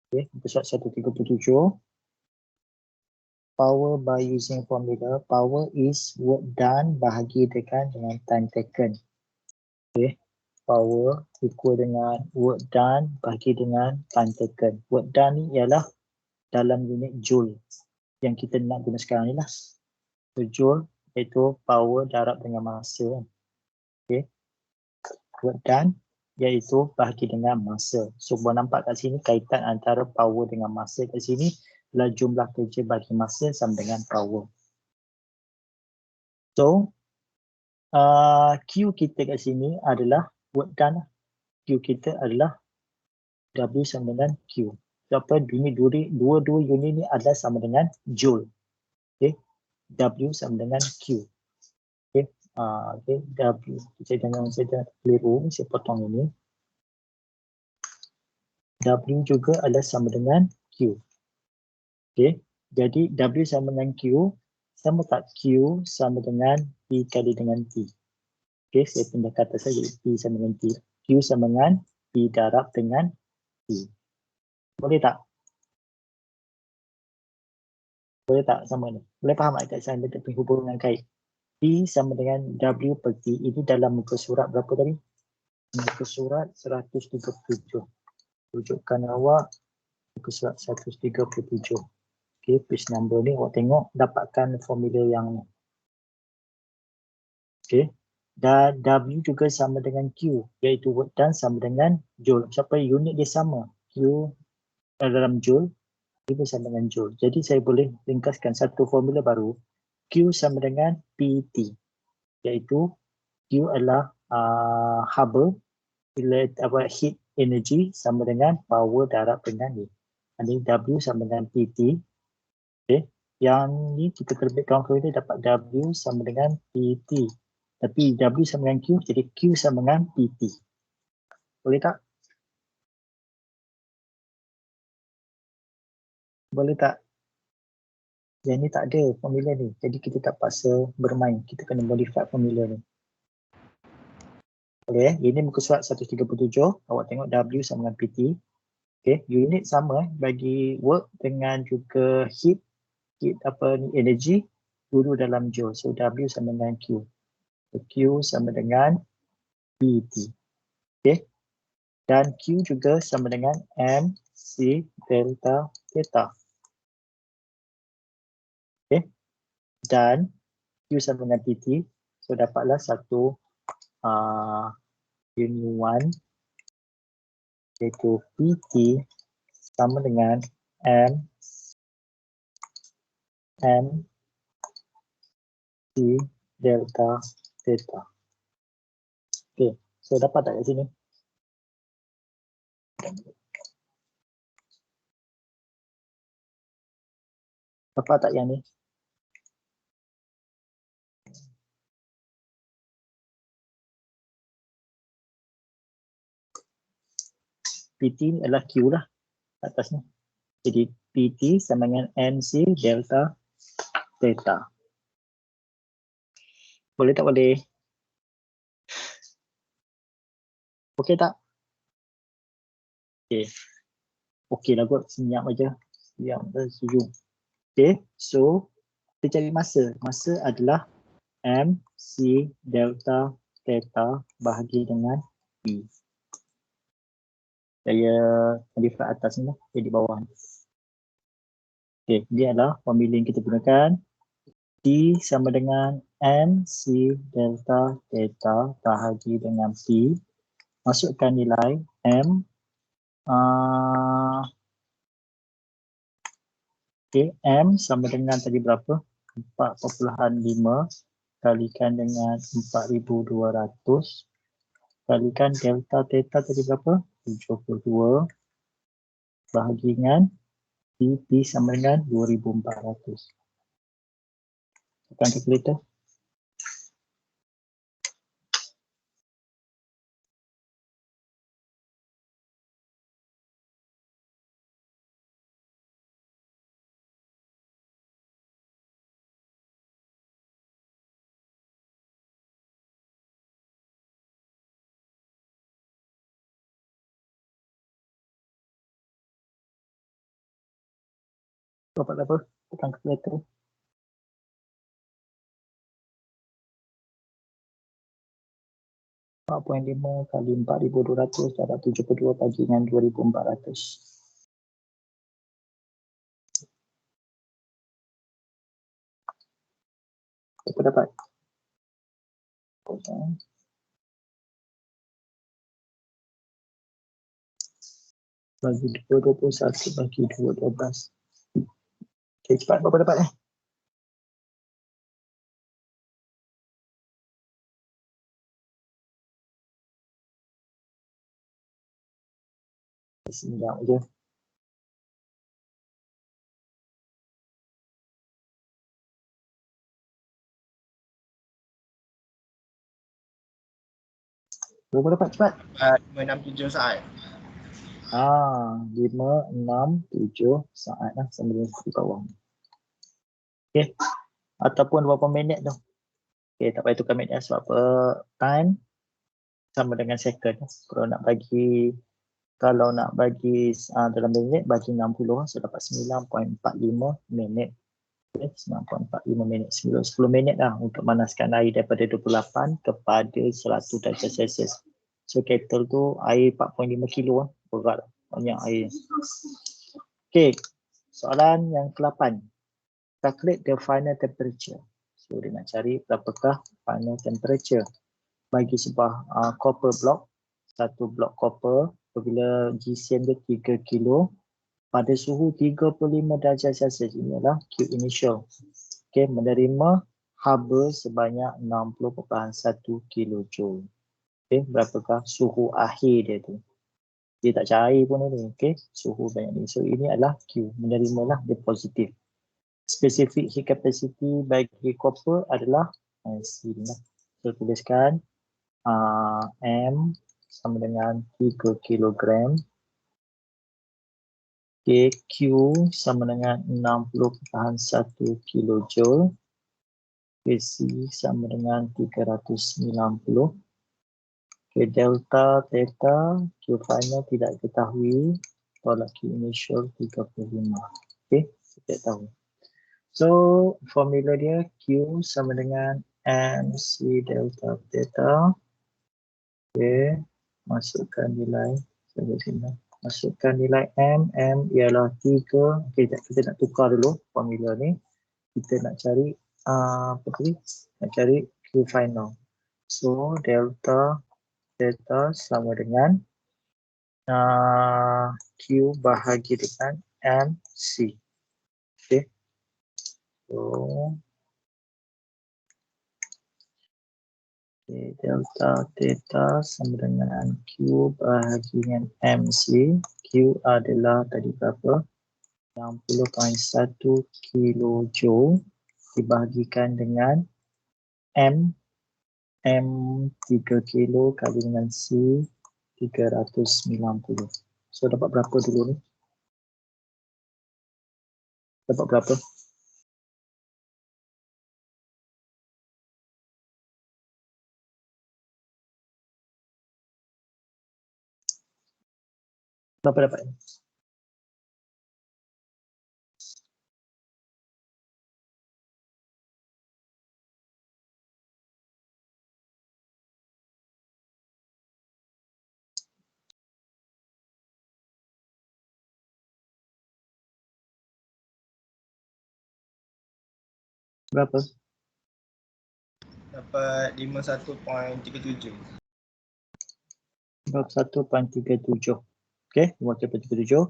Okay, muka surat 137. Power by using formula. Power is work done bahagi dengan time taken. Okay. Power equal dengan work done bahagi dengan time taken. Work done ni ialah dalam unit joule yang kita nak guna sekarang ni lah. So joule iaitu power darab dengan masa. Okay. work done iaitu bahagi dengan masa. So boleh nampak kat sini kaitan antara power dengan masa kat sini adalah jumlah kerja bagi masa sama dengan power. So Q kita kat sini adalah work done. Q kita adalah W sama dengan Q. So apa, dua-dua unit ni adalah sama dengan joule. Okay. W sama dengan Q. Okay. Okay. W. Saya jangan keliru. Saya potong ini. W juga adalah sama dengan Q. Okay. Jadi W sama dengan Q. Sama tak Q sama dengan P kali dengan T. Okay. Saya pindah kata saja. P sama dengan T. Q sama dengan P darab dengan T. Boleh tak? Boleh tak sama ni? Boleh faham tak saya ada hubungan kait? P sama dengan W per T. Ini dalam muka surat berapa tadi? Muka surat 137. Rujukan awak muka surat 137. Okay, page number ni awak tengok dapatkan formula yang ni. Okay. Dan W juga sama dengan Q, iaitu work done sama dengan joule. Siapa unit dia sama? Q dalam joule, juga sama dengan joule. Jadi saya boleh ringkaskan satu formula baru. Q sama dengan PT, iaitu Q adalah Hubble heat energy sama dengan power darab dengan ni. Ini W sama dengan PT. Okay. Yang ni kita terbitkan kalkulator dapat W sama dengan PT. Tapi W sama dengan Q, jadi Q sama dengan PT. Boleh tak? Boleh tak? Yang ni tak ada formula ni. Jadi kita tak paksa bermain. Kita kena modify formula ni. Boleh. Ini muka surat 137. Awak tengok W sama dengan PT. Okay. Unit sama bagi work dengan juga heat apa ni, energy. Dulu dalam joule. So W sama dengan Q. So, Q sama dengan PT. Okay. Dan Q juga sama dengan MC delta theta. Okay. Dan Q sama dengan PT. So dapatlah satu unit 1 iaitu PT sama dengan MC delta theta. Okay. So dapat tak kat sini? Dapat tak yang ni? PT ni adalah Q lah atas ni. Jadi PT sama dengan MC delta theta. Boleh tak boleh? Okey tak? Okey. Okey lah kot, senyap aja. Yang tersetuju. Okey, so kita cari masa. Masa adalah MC delta theta bahagi dengan P. Saya modify atas ni lah, jadi bawah ni. Okey, dia adalah formula yang kita gunakan. T sama dengan MC delta theta bahagi dengan P. Masukkan nilai M. Okay, M sama dengan tadi berapa? 4.5 kalikan dengan 4,200 kalikan delta theta tadi berapa? 72 bahagi dengan P sama dengan 2,400. Tekan kalkulator. Dapat apa? Tekan kalkulator. .5 kali 4,200 dapat 72 bagi dengan 2,400. Apa dapat? Bagi 2, 21. Bagi 2, 12. Okay, cepat berapa dapat eh? Sekejap je. Berapa dapat cepat? 567 saat. 5, 6, 7 saat lah sama dengan di bawah. Okay. Ataupun berapa minit tu. Okay, tak payah tukar minit sebab apa time sama dengan second. Kalau nak bagi dalam minit bagi 60 so dapat 9.45 minit. Okay, 9.45 minit. 10 minit lah untuk manaskan air daripada 28 kepada 100 darjah Celsius. So kettle tu air 4.5 kilo lah. Berat lah. Banyak air. Okay, soalan yang ke-8. Calculate the final temperature. So dia nak cari berapakah final temperature bagi sebuah copper block. Satu blok copper apabila GCM dia 3 kilo pada suhu 35 darjah Celsius. Inilah Q initial. Okay, menerima haba sebanyak 60.1 kilojoule. Okay, berapakah suhu akhir dia tu? Dia tak cair pun ni. Okay, suhu banyak ni. So ini adalah Q. Menerimalah dia positif. Specific heat capacity bagi copper adalah sini lah. So tuliskan M sama dengan 3 kilogram. Okay, Q sama dengan 60.1 kilojoule. Okay, C sama dengan 390. Okay, delta, theta, Q final tidak ketahui. Tolak Q initial 35. Okay, tidak tahu. So, formula dia Q sama dengan MC delta theta. Okay, masukkan nilai. Masukkan nilai M ialah 3. Okay, kita nak tukar dulu formula ni. Kita nak cari nak cari Q final. So, delta theta sama dengan Q bahagi dengan MC. Okay. So, delta theta sama dengan Q bahagi dengan MC. Q adalah tadi berapa? 60.1 kilojoule dibahagikan dengan M 3 kilo kali dengan C 390. So dapat berapa dulu ni? Dapat berapa? Berapa dapat? Berapa? Dapat 51.37. 51.37. Okey, 51.37.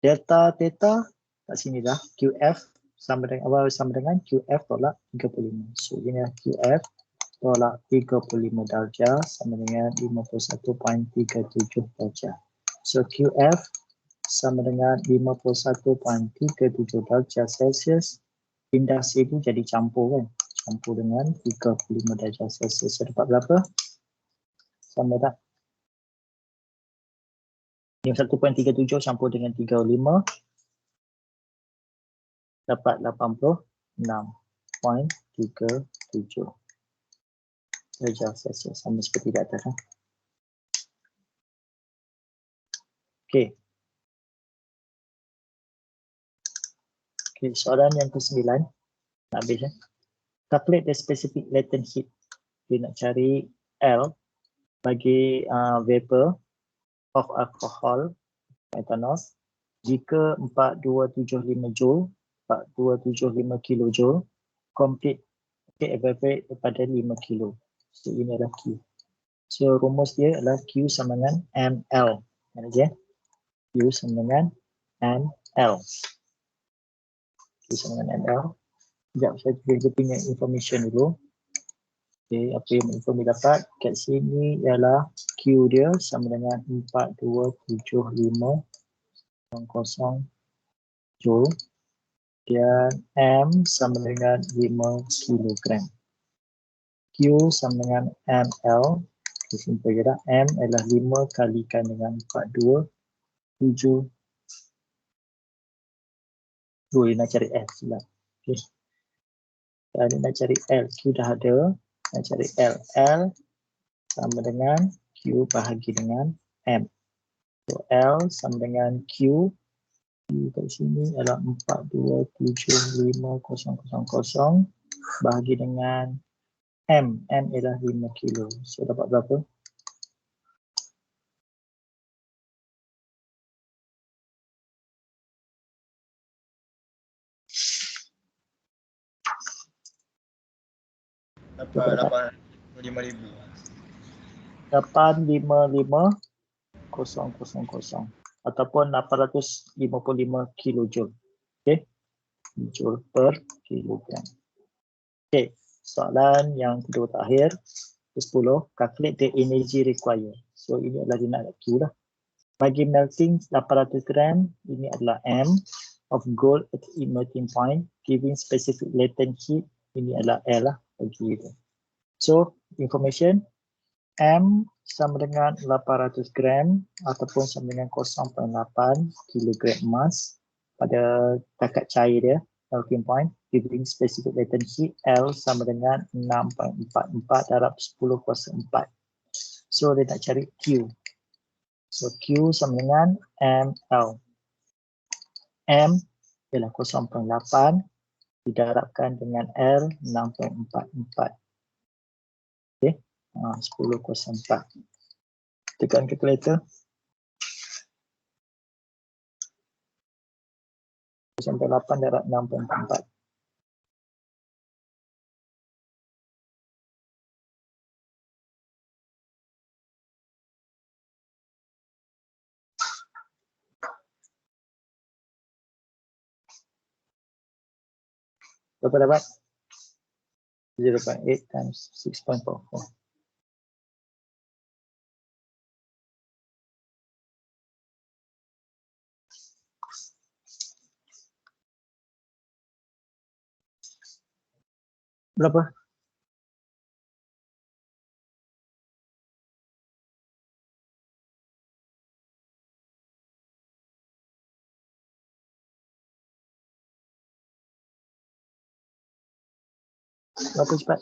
Delta theta kat sini dah QF sama dengan QF tolak 35. So ini adalah QF tolak 35 darjah sama dengan 51.37 darjah. So QF sama dengan 51.37 darjah Celsius. Pindah sini jadi campur kan. Campur dengan 35 darjah Celsius. So dapat berapa? Sama tak? 51.37 campur dengan 35 dapat 86.37 darjah Celsius, sama seperti di atas. Okey. Okey, soalan yang ke-9 nak habis. Calculate the specific latent heat. Dia nak cari L bagi vapor of alcohol methanol jika 4275 joule 4275 kilojoule complete evaporate kepada 5 kilo. So ini adalah Q. So rumus dia adalah Q sama dengan ML. Mana dia? Q Q sama dengan ML. Q sama dengan ML. Sekejap, saya punya information dulu. Okay, apa yang info dapat kat sini ialah Q dia sama dengan 4275 Joule dan M sama dengan 5 kilogram. Q sama dengan ML. Simple je dah. M adalah 5 kalikan dengan 4275. Nak cari L silap. Okay. Dan nak cari L, Q dah ada. Nak cari L. L sama dengan Q bahagi dengan M. So L sama dengan Q. Q kat sini adalah 4275,000 bahagi dengan M. M ialah 5 kilo. So dapat berapa? Dapat 85,000. 855,000 ataupun 855 kilojoule. Okey. Joule per kilogram. Okey, soalan yang kedua terakhir, 10, calculate the energy required. So ini adalah dia nak Q lah. Bagi melting 800 gram, ini adalah M of gold at the emitting point, giving specific latent heat, ini adalah L lah bagi itu. So, information, M sama dengan 800 gram ataupun sama dengan 0.8 kilogram emas pada takat cair dia, melting point, giving specific latent heat, L sama dengan 6.44 darab 10^4. So, dia nak cari Q. So, Q sama dengan ML. M ialah 0.8 didarabkan dengan L 6.44. Okey, 10^4. Tekan calculator. 0.8 darab 6.44. Berapa dapat? 0.8 times 6.44. Berapa? Berapa cepat?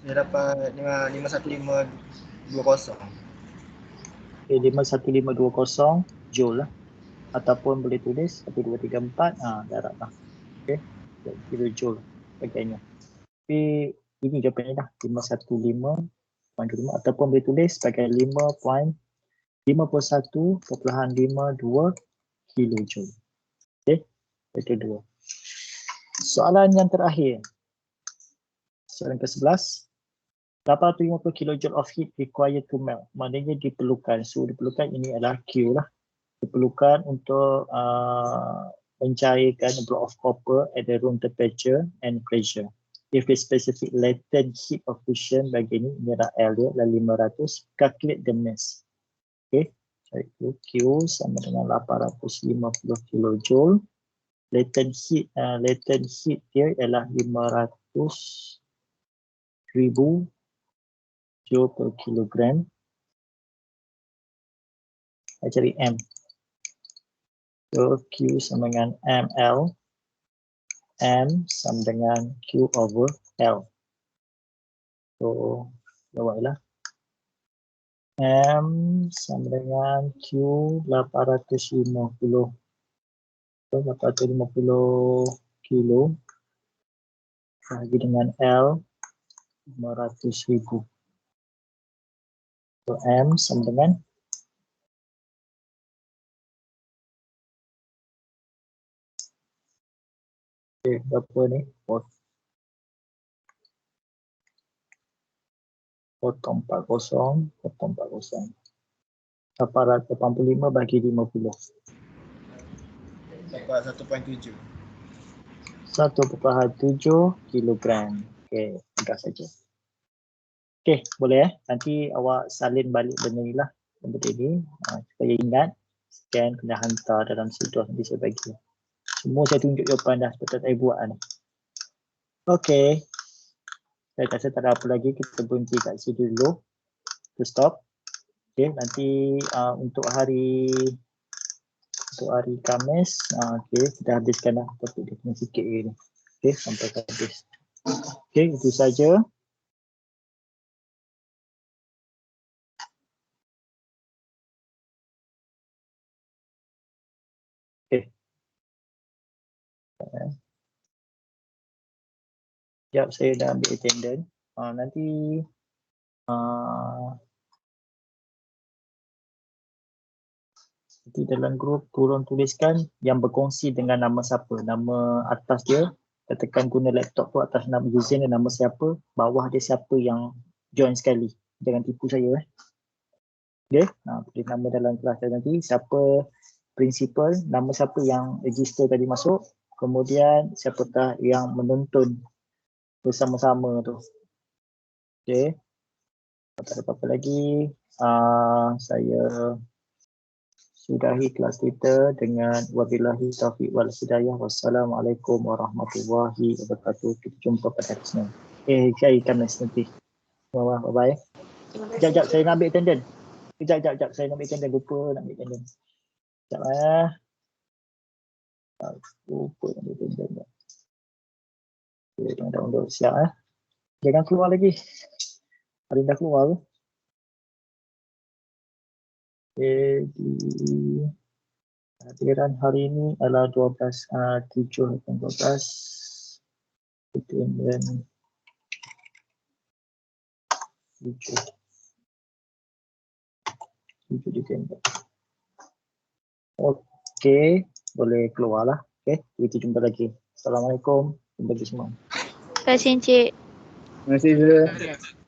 Saya dapat 51520. Okay, 51520 joule lah. Ataupun boleh tulis 1, 2, 3, 4. Darab lah. Okay. Kilojoule bagiannya. Tapi ini jawapannya dah. 515.25 ataupun boleh tulis sebagai 5.51.52 kilojoule. Okay. Itu dua. Soalan yang terakhir. Soalan ke-11. 850 kilojoule of heat required to melt. Maknanya diperlukan. So diperlukan ini adalah Q lah. Diperlukan untuk mencairkan a block of copper at the room temperature and pressure. If the specific latent heat of fusion bagi ini adalah L dia adalah 500. Calculate the mass. Okay. Cari Q sama dengan 850 kilojoule. Latent heat dia ialah 500,000 joule per kilogram. Saya cari M. So Q sama dengan ML. M sama dengan Q over L. So, jawablah. M sama dengan Q 850 kilo bagi dengan L 500,000. So, M sama dengan berapa ni? potong 40, potong 40. 885 bagi 50. Dapat 1.7. 1.7 kilogram. Okey, mudah saja. Okey, boleh Nanti awak salin balik benda ni lah. Benda ini. Supaya ingat. Scan, kena hantar dalam situ. Nanti saya bagi. Semua saya tunjuk jawapan dah. Betul saya buat ni. Okey. Saya rasa tak ada apa lagi. Kita berhenti kat sini dulu. Kita stop. Okey, nanti untuk hari Khamis, okey, kita habiskan dah topik dia kena sikit ni. Okey, sampai habis. Okey, itu saja. Okey. Sekejap saya dah ambil attendance. Nanti dalam grup tolong tuliskan yang berkongsi dengan nama siapa, nama atas dia. Tekan guna laptop tu atas nama user dan nama siapa, bawah dia siapa yang join sekali. Jangan tipu saya. Okey, tulis nama dalam kelas nanti siapa principal, nama siapa yang register tadi masuk, kemudian siapakah yang menonton bersama-sama tu. Okey. Tak ada apa-apa lagi. Saya sudahi kelas kita dengan wabillahi taufiq wal hidayah. Wassalamualaikum warahmatullahi wabarakatuh. Kita jumpa pada hari Senin. Saya Khamis nanti. Bye-bye. Sekejap, saya nak ambil attendance. Sekejap. Saya nak ambil attendance. Lupa nak ambil attendance. Sekejap. Lupa nak ambil attendance. Okay, download. Siap. Jangan keluar lagi. Hari dah keluar ke? Jadi hadiran hari ini adalah 7 dan 12. Attendance 7 Disember. Okey, boleh keluar lah. Okey, kita jumpa lagi. Assalamualaikum. Terima kasih semua. Terima kasih Encik. Terima kasih.